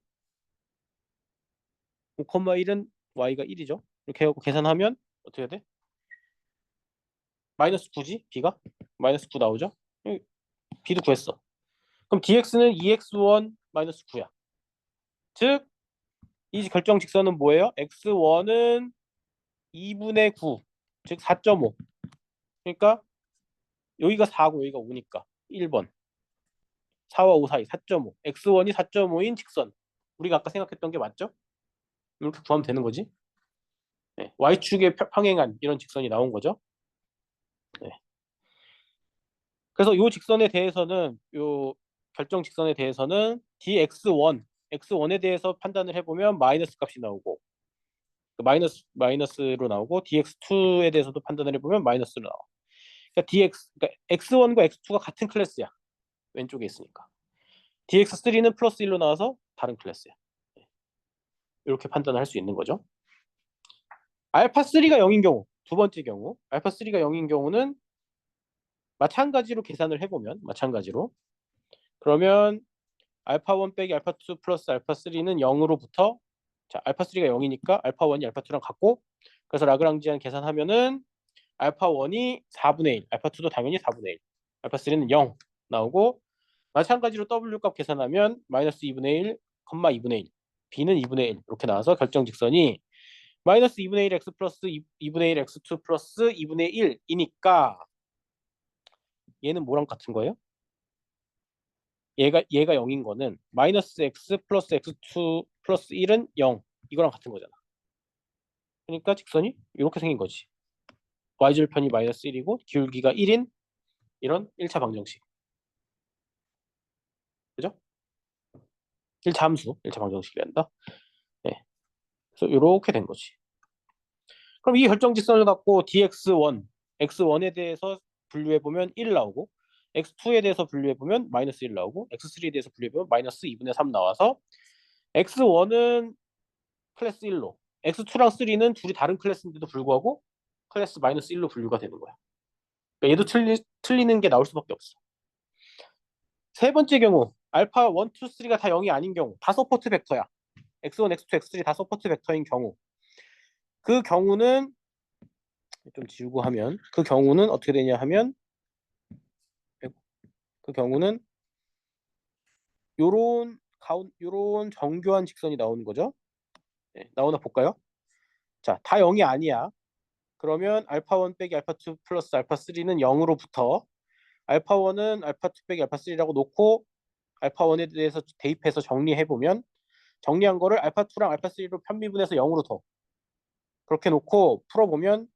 5,1은 y가 1이죠. 이렇게 하고 계산하면 어떻게 돼? 마이너스 9지? b가 마이너스 9 나오죠? b도 구했어. 그럼 dx는 2x1 마이너스 9야. 즉 이 결정 직선은 뭐예요? x1은 2분의 9, 즉 4.5. 그러니까 여기가 4고 여기가 5니까 1번. 4와 5 사이 4.5. x1이 4.5인 직선. 우리가 아까 생각했던 게 맞죠? 이렇게 구하면 되는 거지. 네. y축에 평행한 이런 직선이 나온 거죠. 네. 그래서 이 직선에 대해서는 요 결정 직선에 대해서는 x1에 대해서 판단을 해보면 마이너스 값이 나오고 마이너스로 나오고 dx2에 대해서도 판단을 해보면 마이너스로 나와. 그러니까 x1과 x2가 같은 클래스야. 왼쪽에 있으니까. dx3는 플러스 1로 나와서 다른 클래스야. 이렇게 판단을 할 수 있는 거죠. 알파3가 0인 경우, 두 번째 경우, 알파3가 0인 경우는 마찬가지로 계산을 해보면, 마찬가지로. 그러면 알파1 빼기 알파2 플러스 알파3는 0으로부터, 자, 알파3가 0이니까 알파1이 알파2랑 같고, 그래서 라그랑지안 계산하면은 알파1이 4분의 1, 알파2도 당연히 4분의 1, 알파3는 0 나오고, 마찬가지로 W 값 계산하면 마이너스 2분의 1, 2분의 1, B는 2분의 1 이렇게 나와서 결정 직선이 마이너스 2분의 1 x 플러스 2분의 1 x2 플러스 2분의 1이니까 얘는 뭐랑 같은 거예요? 얘가 0인 거는 마이너스 x 플러스 x2 플러스 1은 0 이거랑 같은 거잖아. 그러니까 직선이 이렇게 생긴 거지. y절편이 마이너스 1이고 기울기가 1인 이런 1차 방정식. 그죠? 1차 함수, 1차 방정식이 된다. 네. 그래서 이렇게 된 거지. 그럼 이 결정 직선을 갖고 dx1, x1에 대해서 분류해보면 1 나오고 x2에 대해서 분류해보면 마이너스 1 나오고 x3에 대해서 분류해보면 마이너스 2분의 3 나와서 x1은 클래스 1로 x2랑 3는 둘이 다른 클래스인데도 불구하고 클래스 마이너스 1로 분류가 되는 거야. 그러니까 얘도 틀리는 게 나올 수밖에 없어. 세 번째 경우 알파 1, 2, 3가 다 0이 아닌 경우 다 서포트 벡터야. x1, x2, x3 다 서포트 벡터인 경우 그 경우는 좀 지우고 하면 그 경우는 어떻게 되냐 하면 그 경우는 요런 정교한 직선이 나오는 거죠. 네, 나오나 볼까요? 자, 다 0이 아니야. 그러면 알파1 빼기 알파2 플러스 알파3는 0으로부터 알파1은 알파2 빼기 알파3라고 놓고 알파1에 대해서 대입해서 정리해보면 정리한 거를 알파2랑 알파3로 편미분해서 0으로 둬. 그렇게 놓고 풀어보면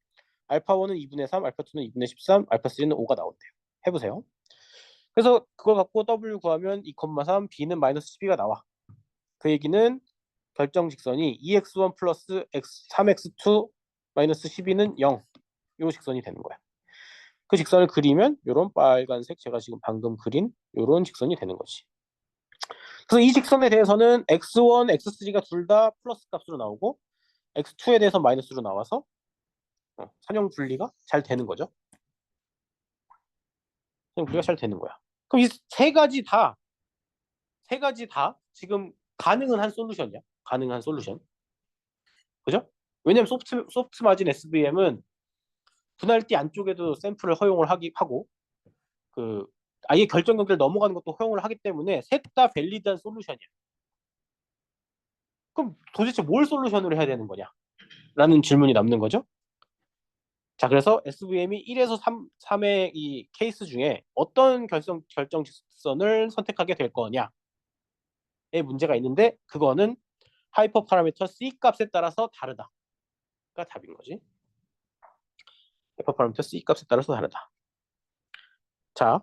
알파1은 2분의 3, 알파2는 2분의 13, 알파3는 5가 나온대요. 해보세요. 그래서 그걸 갖고 W 구하면 2,3, B는 마이너스 12가 나와. 그 얘기는 결정 직선이 2x1 플러스 3x2 마이너스 12는 0. 요 직선이 되는 거야. 그 직선을 그리면 이런 빨간색 제가 지금 방금 그린 이런 직선이 되는 거지. 그래서 이 직선에 대해서는 x1, x3가 둘 다 플러스 값으로 나오고 x2에 대해서 마이너스로 나와서 선형 분리가 잘 되는 거죠. 선형 분리가 잘 되는 거야. 그럼 이 세 가지 다 지금 가능은 한 솔루션이야. 가능한 솔루션. 그죠? 왜냐면 소프트 마진 SVM은 분할띠 안쪽에도 샘플을 허용을 하고 그 아예 결정 경계를 넘어가는 것도 허용을 하기 때문에 셋 다 밸리드한 솔루션이야. 그럼 도대체 뭘 솔루션으로 해야 되는 거냐? 라는 질문이 남는 거죠. 자, 그래서 SVM이 1에서 3의 이 케이스 중에 어떤 결정 직선을 선택하게 될 거냐에 문제가 있는데 그거는 하이퍼 파라미터 C 값에 따라서 다르다가 답인 거지. 하이퍼 파라미터 C 값에 따라서 다르다. 자,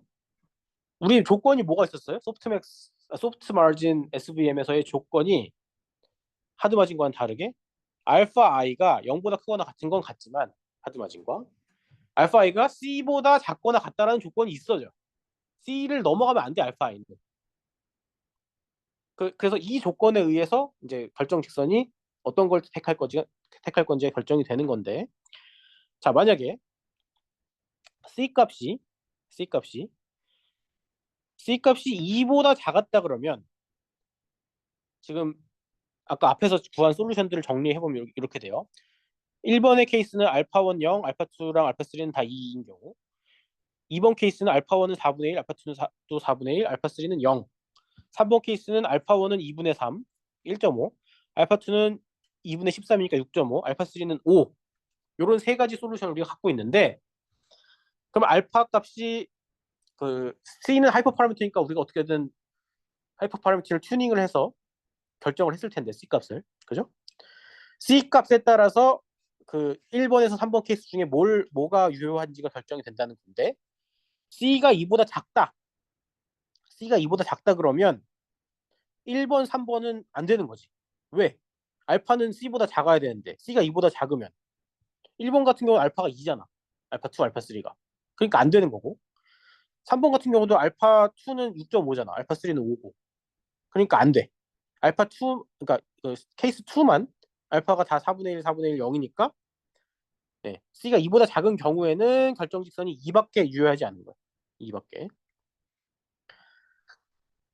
우리 조건이 뭐가 있었어요? 소프트 마진 SVM에서의 조건이 하드 마진과는 다르게 알파 i가 0보다 크거나 같은 건 같지만 하드 마진과 알파 i가 C보다 작거나 같다라는 조건이 있어져. C를 넘어가면 안 돼, 알파 i는. 그래서 이 조건에 의해서 이제 결정 직선이 어떤 걸 택할 건지 결정이 되는 건데, 자, 만약에 C 값이 C 값이 C 값이 2보다 작았다 그러면 지금 아까 앞에서 구한 솔루션들을 정리해보면 이렇게 돼요. 1번의 케이스는 알파1 0, 알파2랑 알파3는 다 2인 경우 2번 케이스는 알파1은 4분의 1, 알파2는 또 4분의 1, 알파3는 0 3번 케이스는 알파1은 2분의 3, 1.5 알파2는 2분의 13이니까 6.5 알파3는 5 이런 세 가지 솔루션을 우리가 갖고 있는데 그럼 알파 값이 그 C는 하이퍼 파라미터니까 우리가 어떻게든 하이퍼 파라미터를 튜닝을 해서 결정을 했을 텐데 C 값을 그죠? C 값에 따라서 그 1번에서 3번 케이스 중에 뭐가 유효한지가 결정이 된다는 건데 C가 2보다 작다. C가 2보다 작다 그러면 1번, 3번은 안 되는 거지. 왜? 알파는 C보다 작아야 되는데 C가 2보다 작으면 1번 같은 경우는 알파가 2잖아. 알파2, 알파3가. 그러니까 안 되는 거고 3번 같은 경우도 알파2는 6.5잖아. 알파3는 5고. 그러니까 안 돼. 알파2 그러니까 그 케이스 2만 알파가 다 4분의 1, 4분의 1, 0이니까 네. C가 2보다 작은 경우에는 결정직선이 2밖에 유효하지 않는 거야. 2밖에.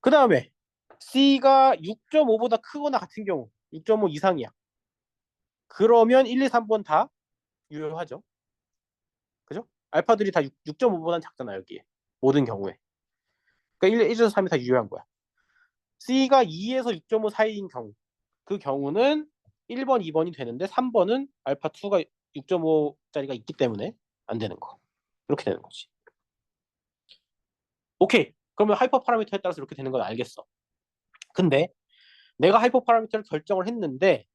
그 다음에 C가 6.5보다 크거나 같은 경우 6.5 이상이야. 그러면 1, 2, 3번 다 유효하죠. 그죠? 알파들이 다 6.5보다는 작잖아 여기에. 모든 경우에. 그러니까 1에서 3이 다 유효한 거야. C가 2에서 6.5 사이인 경우 그 경우는 1번, 2번이 되는데 3번은 알파2가 6.5짜리가 있기 때문에 안 되는 거. 이렇게 되는 거지. 오케이. 그러면 하이퍼 파라미터에 따라서 이렇게 되는 건 알겠어. 근데 내가 하이퍼 파라미터를 결정을 했는데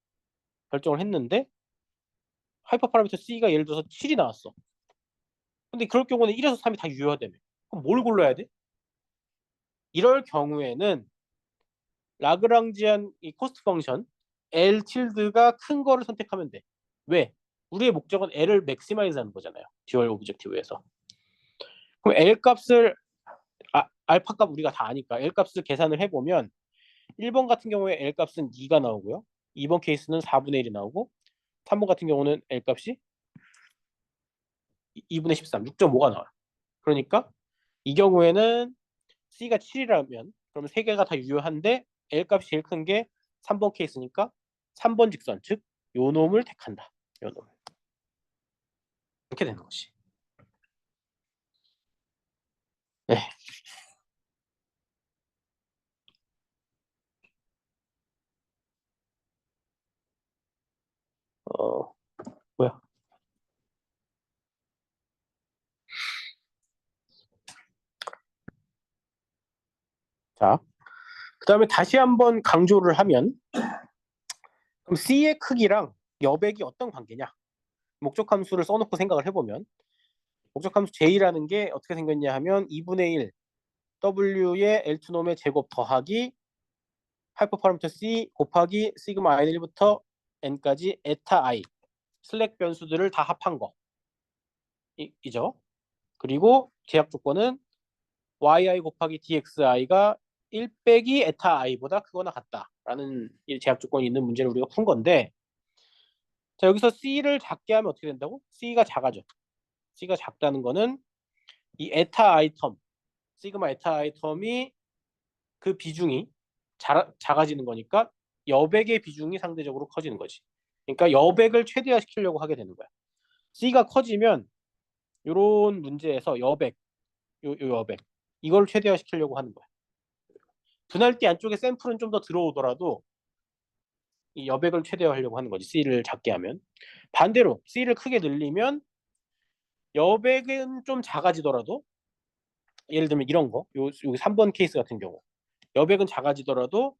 하이퍼 파라미터 C가 예를 들어서 7이 나왔어. 근데 그럴 경우는 1에서 3이 다 유효하다며. 그럼 뭘 골라야 돼? 이럴 경우에는 라그랑지안 이 코스트 펑션 L 틸드가 큰 거를 선택하면 돼. 왜? 우리의 목적은 L을 맥시마이즈 하는 거잖아요. 듀얼 오브젝티브에서. 그럼 L 값을 알파 값 우리가 다 아니까 L 값을 계산을 해보면 1번 같은 경우에 L 값은 2가 나오고요. 2번 케이스는 4분의 1이 나오고 3번 같은 경우는 L 값이 2분의 13, 6.5가 나와요. 그러니까 이 경우에는 C가 7이라면 그러면 세 개가 다 유효한데 L 값이 제일 큰 게 3번 케이스니까 3번 직선, 즉 요 놈을 택한다. 요 놈. 이렇게 되는 것이. 네. 어, 뭐야? 자, 그 다음에 다시 한번 강조를 하면, 그럼 C의 크기랑 여백이 어떤 관계냐? 목적 함수를 써놓고 생각을 해보면, 목적 함수 J라는 게 어떻게 생겼냐 하면 2분의 1 W의 L2놈의 제곱 더하기 하이퍼파라미터 C 곱하기 시그마 i1부터 n까지 에타 i 슬랙 변수들을 다 합한 거 이죠. 그리고 제약 조건은 yi 곱하기 dxi가 1 빼기 에타 i보다 크거나 같다라는 제약 조건이 있는 문제를 우리가 푼 건데, 자 여기서 c를 작게 하면 어떻게 된다고? c가 작아져. c가 작다는 거는 이 에타 i 텀, 시그마 에타 i 텀이 그 비중이 작아지는 거니까 여백의 비중이 상대적으로 커지는 거지. 그러니까 여백을 최대화시키려고 하게 되는 거야. C가 커지면 이런 문제에서 여백, 요 여백 이걸 최대화시키려고 하는 거야. 분할기 안쪽에 샘플은 좀 더 들어오더라도 이 여백을 최대화하려고 하는 거지. C를 작게 하면. 반대로 C를 크게 늘리면 여백은 좀 작아지더라도, 예를 들면 이런 거, 여기 3번 케이스 같은 경우 여백은 작아지더라도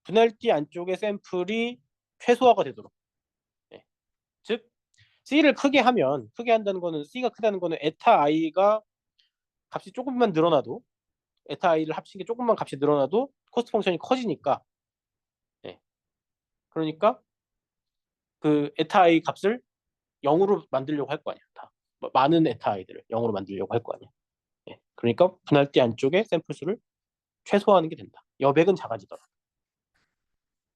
분할기 안쪽의 샘플이 최소화가 되도록. 네. 즉 C를 크게 한다는 거는, C가 크다는 거는 에타 i가 값이 조금만 늘어나도, 에타 i를 합친 게 조금만 값이 늘어나도 코스트 펑션이 커지니까. 네. 그러니까 그 에타 i 값을 0으로 만들려고 할 거 아니야. 다 많은 에타 i들을 0으로 만들려고 할 거 아니야. 네. 그러니까 분할기 안쪽에 샘플 수를 최소화하는 게 된다. 여백은 작아지더라.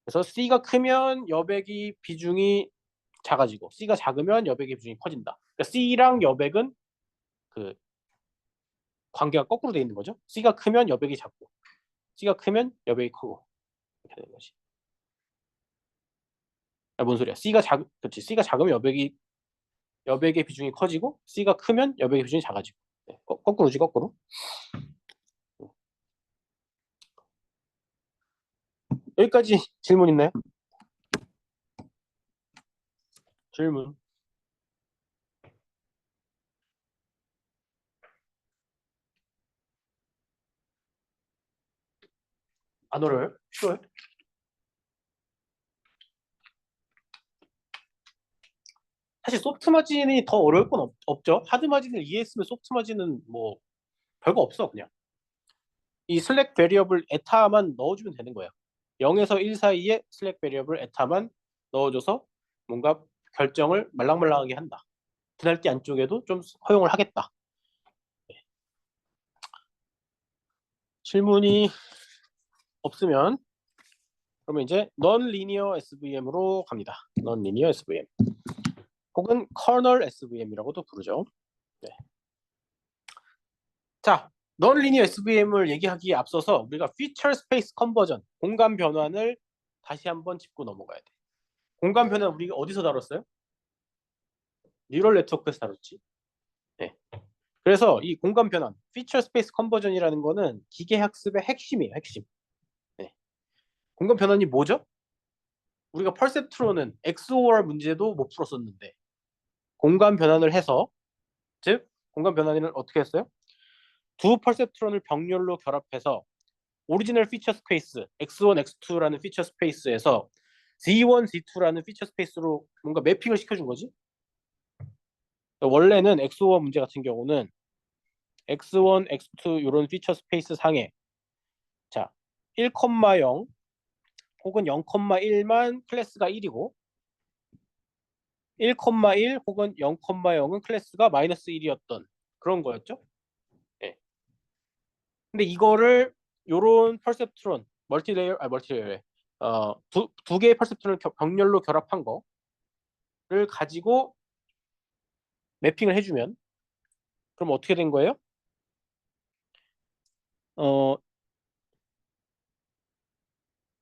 그래서 C가 크면 여백이 비중이 작아지고 C가 작으면 여백의 비중이 커진다. 그러니까 C랑 여백은 그 관계가 거꾸로 돼 있는 거죠. C가 크면 여백이 작고 C가 크면 여백이 크고 이렇게 되는 거지. 아, 뭔 소리야? 그렇지. C가 작으면 여백의 비중이 커지고 C가 크면 여백의 비중이 작아지고. 네, 거꾸로지 거꾸로. 여기까지 질문 있나요? 질문. 안 어려워요? 쉬워요? 사실 소프트 마진이 더 어려울 건 없죠. 하드 마진을 이해했으면 소프트 마진은 뭐 별거 없어 그냥. 이 슬랙 베리어블 에타만 넣어주면 되는 거예요. 0에서 1 사이에 슬랙 베리어블 에타만 넣어줘서 뭔가 결정을 말랑말랑하게 한다. 분할기 안쪽에도 좀 허용을 하겠다. 질문이 없으면 그러면 이제 non linear SVM으로 갑니다. non linear SVM 혹은 kernel SVM이라고도 부르죠. 네. 자, non linear SVM을 얘기하기에 앞서서 우리가 feature space conversion 공간 변환을 다시 한번 짚고 넘어가야 돼. 공간 변환 우리가 어디서 다뤘어요? 뉴럴 네트워크에서 다뤘지. 네. 그래서 이 공간 변환, feature space conversion이라는 거는 기계 학습의 핵심이에요, 핵심. 네. 공간 변환이 뭐죠? 우리가 퍼셉트론은 XOR 문제도 못 풀었었는데 공간 변환을 해서, 즉 공간 변환을 어떻게 했어요? 두 퍼셉트론을 병렬로 결합해서 오리지널 피처 스페이스 X1, X2라는 피처 스페이스에서 Z1, Z2라는 피처 스페이스로 뭔가 매핑을 시켜준 거지. 원래는 XOR 문제 같은 경우는 X1, X2 이런 피처 스페이스 상에 자 1,0 혹은 0,1만 클래스가 1이고 1,1 혹은 0,0은 클래스가 마이너스 1이었던 그런 거였죠. 네. 근데 이거를 요런 퍼셉트론 멀티레이어 두 개의 퍼셉트론을 병렬로 결합한 거를 가지고 매핑을 해주면 그럼 어떻게 된 거예요? 어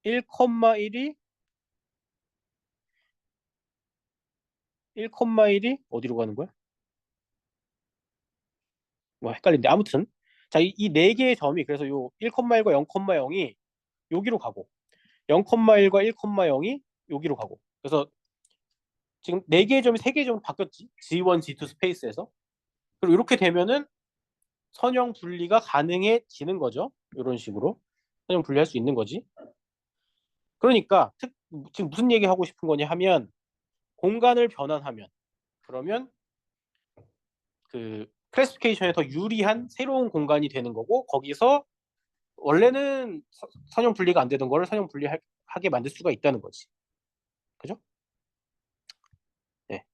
1,1이 1,1이 어디로 가는 거야? 뭐 헷갈린데 아무튼 자, 이 네 개의 점이 그래서 요 1,1과 0,0이 여기로 가고 0,1과 1,0이 여기로 가고 그래서 지금 네 개의 점이 세 개의 점으로 바뀌었지. G1, G2 스페이스에서. 그리고 이렇게 되면은 선형 분리가 가능해지는 거죠. 이런 식으로 선형 분리할 수 있는 거지. 그러니까 지금 무슨 얘기 하고 싶은 거냐 하면 공간을 변환하면 그러면 그 클래시피케이션에 더 유리한 새로운 공간이 되는 거고 거기서 원래는 선형 분리가 안 되던 거를 선형 분리하게 만들 수가 있다는 거지. 그죠? 네.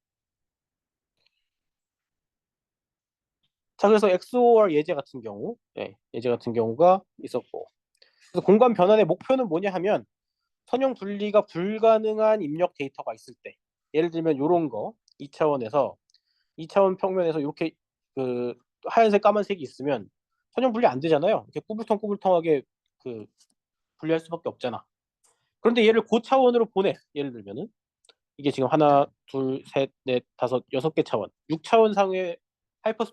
자, 그래서 XOR 예제 같은 경우, 네, 예제 같은 경우가 있었고, 그래서 공간 변환의 목표는 뭐냐 하면 선형 분리가 불가능한 입력 데이터가 있을 때, 예를 들면 이런 거, 2차원에서 2차원 평면에서 이렇게 그 하얀색, 까만색이 있으면 선형 분리 안 되잖아요. 이렇게 꾸불텅꾸불텅하게 그 분리할 수밖에 없잖아. 그런데 얘를 고차원으로 보내. 예를 들면은 이게 지금 하나, 둘, 셋, 넷, 다섯, 여섯 개 차원, 6차원 상의 하이퍼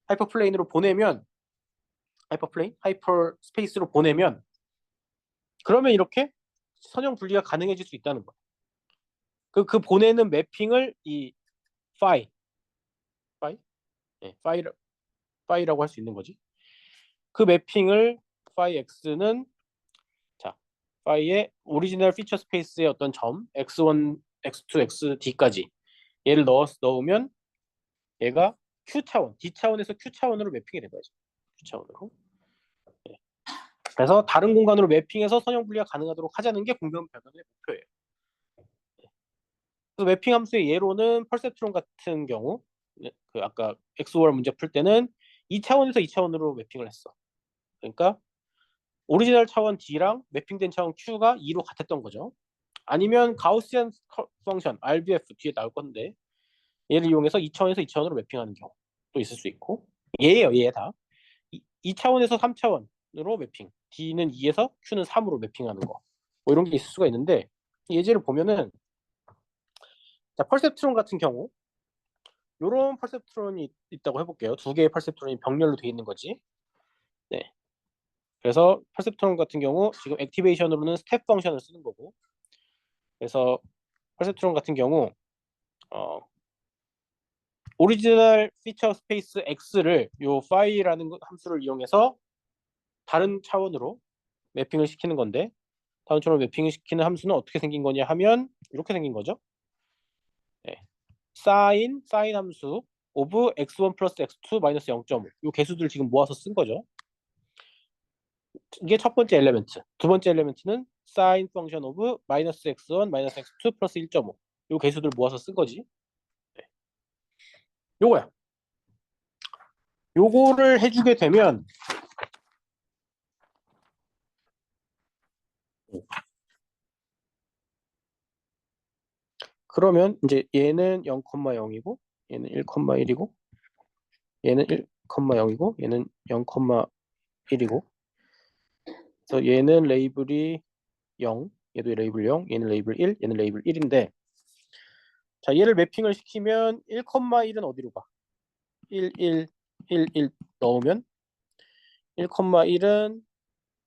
하이퍼 플레인으로 보내면 하이퍼 플레인, 하이퍼 스페이스로 보내면 그러면 이렇게 선형 분리가 가능해질 수 있다는 거야. 그 보내는 매핑을 이 파이, 파이, 네, 파이라고 할 수 있는 거지. 그 매핑을 파이 x는 자, 파이의 오리지널 피처 스페이스의 어떤 점 x1, x2, xd까지 얘를 넣으면 얘가 q 차원, d 차원에서 q 차원으로 매핑이 된 거죠. q 차원으로. 네. 그래서 다른 공간으로 매핑해서 선형 분리가 가능하도록 하자는 게 공간 변환의 목표예요. 그래서 매핑 함수의 예로는 펄셉트론 같은 경우 그 아까 XOR 문제 풀 때는 2차원에서 2차원으로 매핑을 했어. 그러니까 오리지널 차원 D랑 매핑된 차원 Q가 2로 같았던 거죠. 아니면 가우시안 펑션 RBF 뒤에 나올 건데 얘를 이용해서 2차원에서 2차원으로 매핑하는 경우도 있을 수 있고 얘예요. 얘 다. 2차원에서 3차원으로 매핑 D는 2에서 Q는 3으로 매핑하는 거. 뭐 이런 게 있을 수가 있는데 예제를 보면은 자, 펄셉트론 같은 경우 이런 펄셉트론이 있다고 해볼게요. 두 개의 펄셉트론이 병렬로 돼 있는 거지. 네. 그래서 펄셉트론 같은 경우 지금 액티베이션으로는 스텝 펑션을 쓰는 거고. 그래서 펄셉트론 같은 경우 어, 오리지널 피처 스페이스 X를 요 파이라는 함수를 이용해서 다른 차원으로 매핑을 시키는 건데 다른 차원으로 매핑을 시키는 함수는 어떻게 생긴 거냐 하면 이렇게 생긴 거죠. 네. 사인 함수 오브 x1 플러스 x2 마이너스 0.5 요 개수들 지금 모아서 쓴 거죠. 이게 첫 번째 엘리멘트. 두 번째 엘리멘트는 sin 펑션 오브 마이너스 x1 마이너스 x2 플러스 1.5 요 개수들 모아서 쓴 거지. 네. 요거야. 요거를 해주게 되면 그러면 이제 얘는 0,0이고 얘는 1,1이고 얘는 1,0이고 얘는 0,1이고 그래서 얘는 레이블이 0 얘도 레이블 0 얘는 레이블 1 얘는 레이블 1인데 자 얘를 매핑을 시키면 1,1은 어디로 가? 1, 1, 1, 1 넣으면 1,1은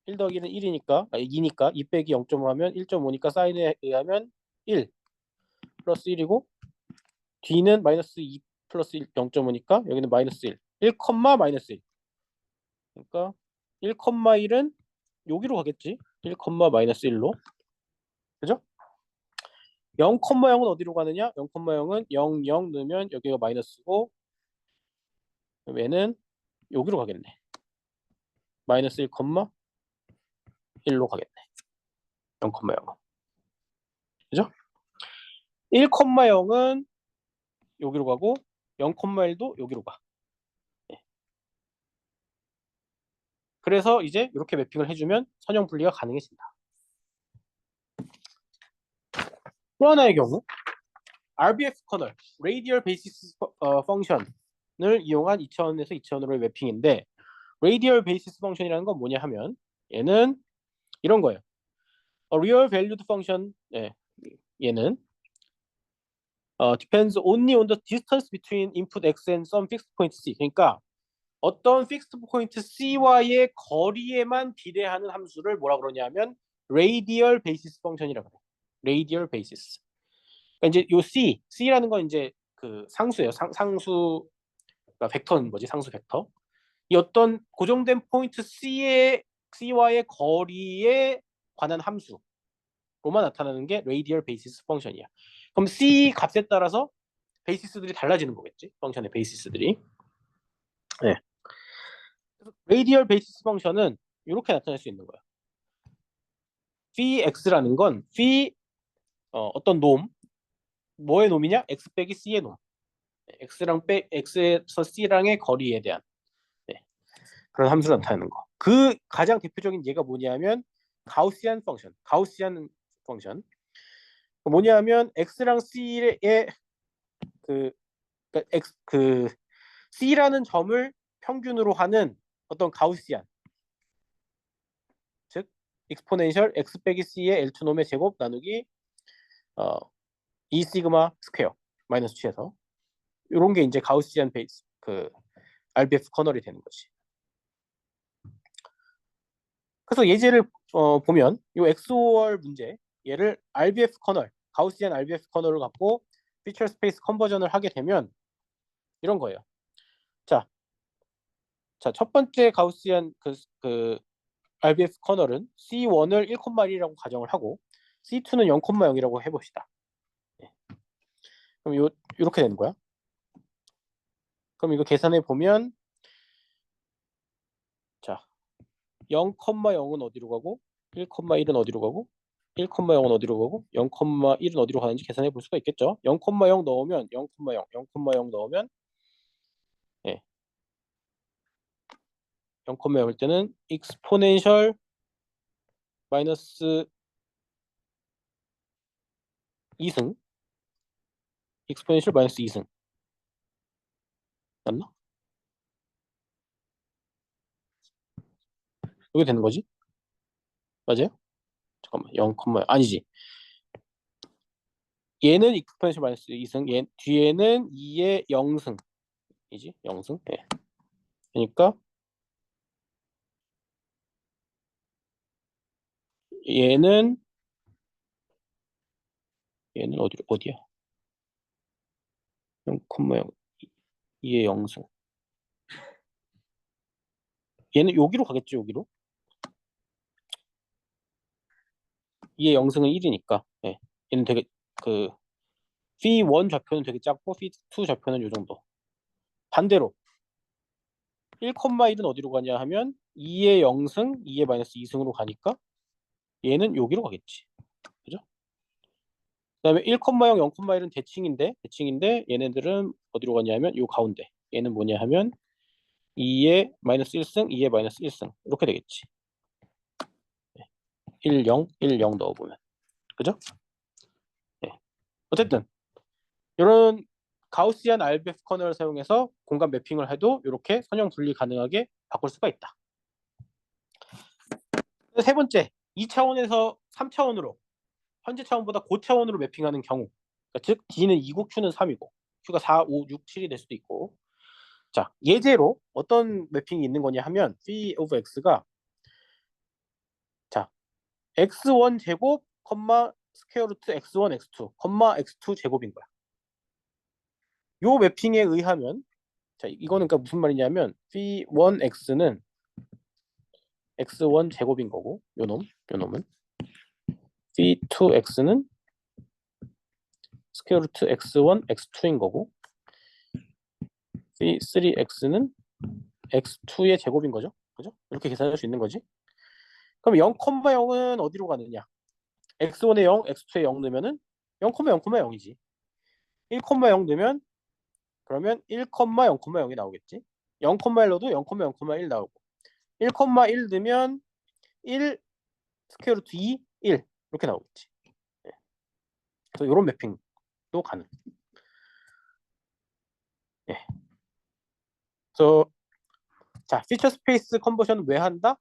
1 더하기 1은 1이니까 2니까 2 빼기 0.5 하면 1.5니까 사인에 의하면 1 플러스 1이고 D는 마이너스 2 플러스 1, 0.5니까 여기는 마이너스 1 1, 마이너스 1 그러니까 1,1은 여기로 가겠지 1, 마이너스 1로 그죠? 0,0은 어디로 가느냐 0,0은 0, 0 넣으면 여기가 마이너스고 얘는 여기로 가겠네 마이너스 1,1로 가겠네 0,0은 그죠? 1,0은 여기로 가고 0,1도 여기로 가. 네. 그래서 이제 이렇게 매핑을 해주면 선형 분리가 가능해진다. 또 하나의 경우 RBF 커널, Radial Basis 펑션을 이용한 2차원에서 2차원으로의 매핑인데 Radial Basis 펑션이라는 건 뭐냐 하면 얘는 이런 거예요. Real Valued Function 얘는 depends only on the distance between input x and some fixed point c. 그러니까 어떤 픽스드 포인트 C와의 거리에만 비례하는 함수를 뭐라 그러냐면 radial basis 펑션이라고 그래. radial basis. 그러니까 이제 요 C라는 건 이제 그 상수예요. 상수, 그러니까 벡터는 뭐지? 상수 벡터. 이 어떤 고정된 포인트 C와의 거리에 관한 함수로만 나타나는 게 radial basis 펑션이야. 그럼 C 값에 따라서 베이시스들이 달라지는 거겠지? 펑션의 베이시스들이. 네. 레이디얼 베이시스 펑션은 이렇게 나타낼 수 있는 거야. phi x라는 건 phi 어떤 놈, 뭐의 놈이냐? x 빼기 c의 놈. x랑 x에서 c랑의 거리에 대한 네, 그런 함수를 나타내는 거. 그 가장 대표적인 예가 뭐냐면 가우시안 펑션. 가우시안 펑션. 뭐냐면 x랑 c의 그, 그러니까 그 c라는 점을 평균으로 하는 어떤 가우시안, 즉 익스포넨셜 x 빼기 c의 L2 놈의 제곱 나누기 어, E 시그마 스퀘어 마이너스 취해서 이런 게 이제 가우시안 베이스 그 RBF 커널이 되는 거지. 그래서 예제를 보면 이 XOR 문제 얘를 RBF 커널, 가우시안 RBF 커널을 갖고 피처 스페이스 컨버전을 하게 되면 이런 거예요. 자, 첫 번째 가우시안 그 RBF 커널은 C1을 1,1이라고 가정을 하고 C2는 0,0이라고 해봅시다. 네. 그럼 이렇게 되는 거야. 그럼 이거 계산해 보면 자 0,0은 어디로 가고 1,1은 어디로 가고 1,0은 어디로 가고 0,1은 어디로 가는지 계산해 볼 수가 있겠죠. 0,0 넣으면 0,0, 0,0 넣으면 예, 0,0일 때는 익스포넨셜 마이너스 2승 익스포넨셜 마이너스 2승 맞나? 이게 되는 거지? 맞아요? 잠깐만 0, 아니지. 얘는 익스포넨셜 마이너스 2승 얘 뒤에는 2의 0승이지 0승 예. 그러니까 얘는 어디야? 0,0 2의 0승 얘는 여기로 가겠지 여기로 2의 0승은 1이니까 예. 얘는 되게 그 phi1 좌표는 되게 작고 phi2 좌표는 요 정도. 반대로 1,1은 어디로 가냐 하면 2의 0승 2의 마이너스 2승으로 가니까 얘는 여기로 가겠지. 그죠? 그다음에 1,0 0,1은 대칭인데 얘네들은 어디로 가냐면 요 가운데. 얘는 뭐냐 하면 2의 마이너스 1승 2의 마이너스 1승 이렇게 되겠지. 1, 0, 1, 0 넣어보면 그죠? 네. 어쨌든 이런 가우시안 RBF 커널을 사용해서 공간 매핑을 해도 이렇게 선형 분리 가능하게 바꿀 수가 있다. 세 번째, 2차원에서 3차원으로 현재 차원보다 고차원으로 매핑하는 경우, 그러니까 즉 D는 2고 Q는 3이고 Q가 4, 5, 6, 7이 될 수도 있고. 자, 예제로 어떤 매핑이 있는 거냐 하면 phi of x가 자 x1 제곱, 스퀘어 루트 x1, x2, x2 제곱인 거야. 요 매핑에 의하면 자 이거는 그러니까 무슨 말이냐면 phi1x는 x1 제곱인 거고 요 놈은 phi2x는 스퀘어 루트 x1, x2인 거고 phi3x는 x2의 제곱인 거죠. 그죠? 이렇게 계산할 수 있는 거지. 그럼 0,0은 어디로 가느냐? x1에 0, x2에 0 넣으면은 0,0,0이지. 1,0 넣으면 그러면 1,0,0이 나오겠지. 0,1 넣어도 0,0,1 나오고 1,1 넣으면 1 스퀘어 루트 2, 1 이렇게 나오겠지. 네. 그래서 이런 매핑도 가능. 네. 그래서 자, 피처 스페이스 컨버션은 왜 한다?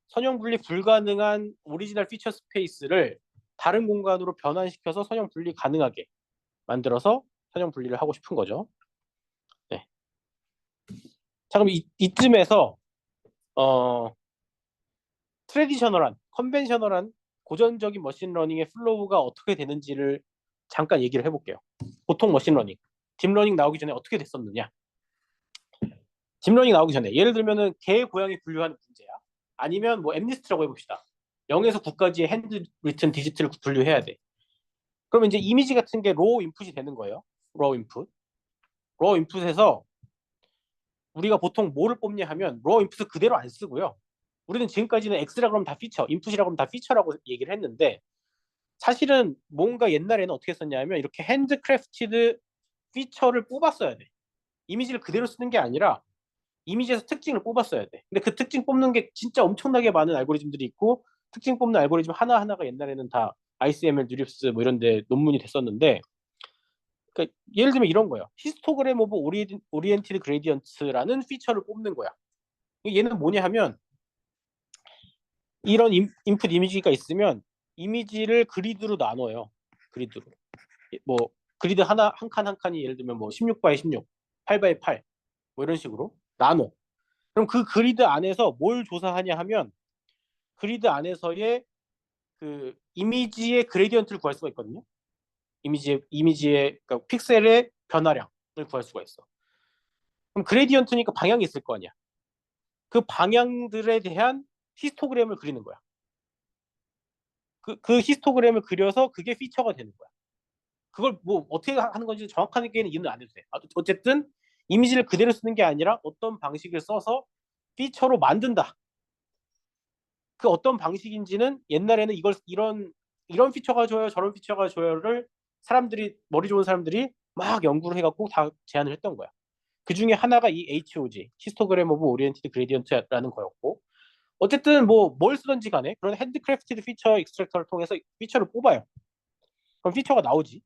선형 분리 불가능한 오리지널 피처 스페이스를 다른 공간으로 변환시켜서 선형 분리 가능하게 만들어서 선형 분리를 하고 싶은 거죠. 네. 자, 그럼 이쯤에서 트레디셔널한, 컨벤셔널한 고전적인 머신러닝의 플로우가 어떻게 되는지를 잠깐 얘기를 해볼게요. 보통 머신러닝, 딥러닝 나오기 전에 어떻게 됐었느냐. 딥러닝 나오기 전에 예를 들면은 개, 고양이 분류하는 문제야. 아니면 뭐 엠리스트라고 해봅시다. 0에서 9까지의 핸드 리튼 디지트를 분류해야 돼. 그러면 이제 이미지 같은 게 로우 인풋이 되는 거예요. 로우 인풋. 로우 인풋에서 우리가 보통 뭐를 뽑냐 하면 로우 인풋을 그대로 안 쓰고요. 우리는 지금까지는 X라 그러면 다 피처, 인풋이라 그러면 다 피처라고 얘기를 했는데 사실은 뭔가 옛날에는 어떻게 썼냐면 이렇게 핸드크래프티드 피처를 뽑았어야 돼. 이미지를 그대로 쓰는 게 아니라 이미지에서 특징을 뽑았어야 돼. 근데 그 특징 뽑는 게 진짜 엄청나게 많은 알고리즘들이 있고 특징 뽑는 알고리즘 하나하나가 옛날에는 다 ICML, 뉴립스 뭐 이런 데 논문이 됐었는데 그러니까 예를 들면 이런 거예요. 히스토그램 오브 오리엔티드 그레디언트라는 피처를 뽑는 거야. 얘는 뭐냐 하면 이런 인풋 이미지가 있으면 이미지를 그리드로 나눠요. 그리드로. 뭐 그리드 하나 한 칸 한 칸이 예를 들면 뭐 16 x 16, 8 x 8 뭐 이런 식으로 나눠. 그럼 그 그리드 안에서 뭘 조사하냐 하면 그리드 안에서의 그 이미지의 그레디언트를 구할 수가 있거든요. 이미지의 그러니까 픽셀의 변화량을 구할 수가 있어. 그럼 그레디언트니까 방향이 있을 거 아니야. 그 방향들에 대한 히스토그램을 그리는 거야. 그 히스토그램을 그려서 그게 피처가 되는 거야. 그걸 뭐 어떻게 하는 건지 정확하게는 이해는 안 해도 돼. 어쨌든 이미지를 그대로 쓰는 게 아니라 어떤 방식을 써서 피처로 만든다. 그 어떤 방식인지는 옛날에는 이런 피처가 좋아요, 저런 피처가 좋아요를 사람들이 머리 좋은 사람들이 막 연구를 해갖고 다 제안을 했던 거야. 그 중에 하나가 이 HOG, 히스토그램 오브 오리엔티드 그레디언트라는 거였고, 어쨌든 뭐 뭘 쓰든지 간에 그런 핸드크래프티드 피처 익스트랙터를 통해서 피처를 뽑아요. 그럼 피처가 나오지.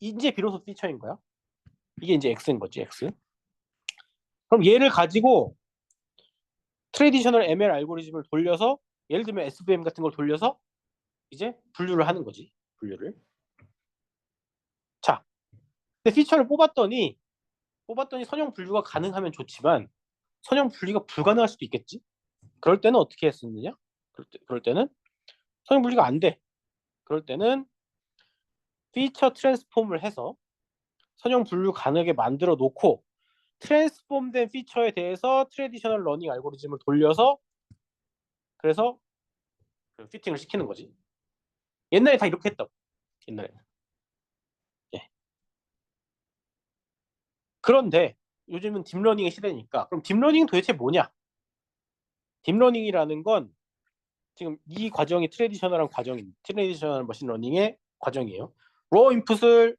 이제 비로소 피처인 거야. 이게 이제 X인 거지, X. 그럼 얘를 가지고 트레디셔널 ML 알고리즘을 돌려서 예를 들면 SVM 같은 걸 돌려서 이제 분류를 하는 거지. 분류를. 자, 근데 피처를 뽑았더니 선형 분류가 가능하면 좋지만 선형 분류가 불가능할 수도 있겠지. 그럴 때는 어떻게 했었느냐? 그럴 때는 선형 분류가 안 돼. 그럴 때는 피처 트랜스폼을 해서 선형 분류 가능하게 만들어 놓고 트랜스폼된 피처에 대해서 트레디셔널 러닝 알고리즘을 돌려서 그래서 그 피팅을 시키는 거지. 옛날에 다 이렇게 했다. 옛날에. 예. 그런데 요즘은 딥러닝의 시대니까 그럼 딥러닝은 도대체 뭐냐? 딥러닝이라는 건 지금 이 과정이 트레디셔널 머신러닝의 과정이에요. 로우 인풋을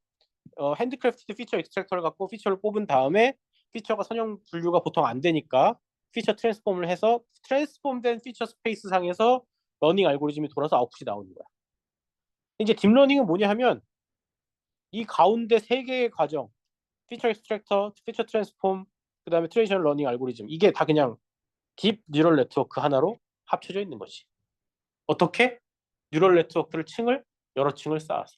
핸드크래프티드 피처 익스트랙터를 갖고 피처를 뽑은 다음에 피처가 선형 분류가 보통 안 되니까 피처 트랜스폼을 해서 트랜스폼된 피처 스페이스 상에서 러닝 알고리즘이 돌아서 아웃풋이 나오는 거야. 이제 딥러닝은 뭐냐 하면 이 가운데 세 개의 과정, 피처 익스트랙터, 피처 트랜스폼, 그다음에 트레디셔널 러닝 알고리즘 이게 다 그냥 딥 뉴럴 네트워크 하나로 합쳐져 있는 거지. 어떻게? 뉴럴 네트워크를 여러 층을 쌓아서.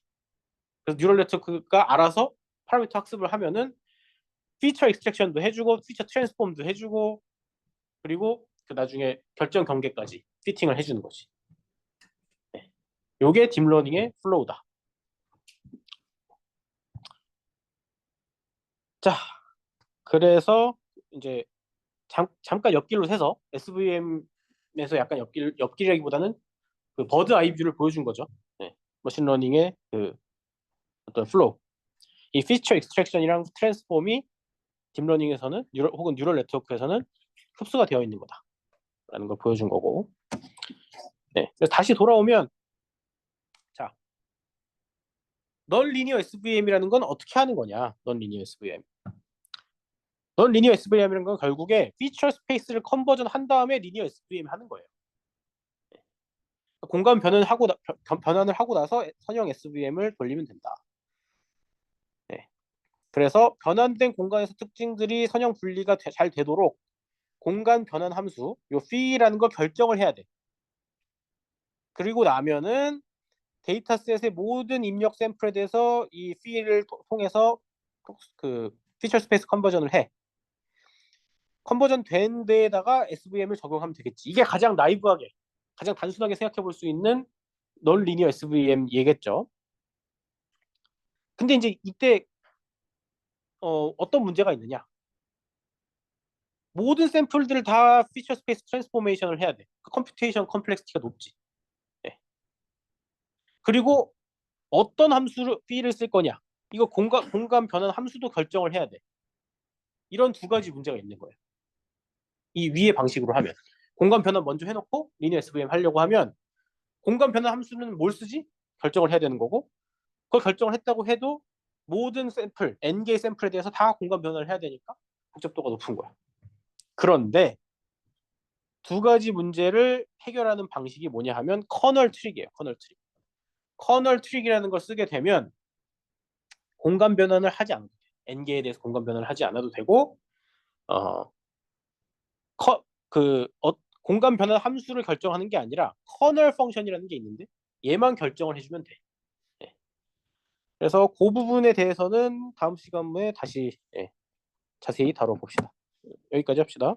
그래서 뉴럴 네트워크가 알아서 파라미터 학습을 하면은 피처 익스트랙션도 해주고 피처 트랜스폼도 해주고 그리고 그 나중에 결정 경계까지 피팅을 해주는 거지. 네. 요게 딥러닝의 플로우다. 자, 그래서 이제 잠깐 옆길로 새서 SVM에서 약간 옆길이라기보다는 그 버드 아이 뷰를 보여준 거죠. 네. 머신러닝의 그 어떤 플로우. 이 피처 익스트랙션이랑 트랜스폼이 딥러닝에서는 혹은 뉴럴 네트워크에서는 흡수가 되어 있는 거다라는 걸 보여준 거고. 네. 그래서 다시 돌아오면 자, 넌 리니어 SVM이라는 건 어떻게 하는 거냐? 넌 리니어 SVM. 넌 리니어 SVM이라는 건 결국에 피처 스페이스를 컨버전 한 다음에 리니어 SVM 하는 거예요. 공간 변환을 하고 나서 선형 SVM을 돌리면 된다. 네. 그래서 변환된 공간에서 특징들이 선형 분리가 잘 되도록 공간 변환 함수, 요 p히라는 걸 결정을 해야 돼. 그리고 나면은 데이터셋의 모든 입력 샘플에 대해서 이 p히를 통해서 그 피처 스페이스 컨버전을 해. 컨버전 된 데에다가 SVM을 적용하면 되겠지. 이게 가장 나이브하게, 가장 단순하게 생각해 볼 수 있는 넌 리니어 SVM 얘겠죠. 근데 이제 이때 어떤 문제가 있느냐? 모든 샘플들을 다 피처 스페이스 트랜스포메이션을 해야 돼. 그 컴퓨테이션 컴플렉시티가 높지. 네. 그리고 어떤 함수를 B를 쓸 거냐? 이거 공간 변환 함수도 결정을 해야 돼. 이런 두 가지 문제가 있는 거예요. 이 위의 방식으로 하면 공간 변환 먼저 해놓고 리니어 SVM 하려고 하면 공간 변환 함수는 뭘 쓰지? 결정을 해야 되는 거고 그걸 결정을 했다고 해도 모든 샘플, n개의 샘플에 대해서 다 공간 변환을 해야 되니까 복잡도가 높은 거야. 그런데 두 가지 문제를 해결하는 방식이 뭐냐 하면 커널 트릭이에요. 커널 트릭. 커널 트릭이라는 걸 쓰게 되면 공간 변환을 하지 않아도 돼. n개에 대해서 공간 변환을 하지 않아도 되고 어, 공간 변환 함수를 결정하는 게 아니라 커널 펑션이라는 게 있는데 얘만 결정을 해주면 돼. 예. 그래서 그 부분에 대해서는 다음 시간에 다시 자세히 다뤄봅시다. 여기까지 합시다.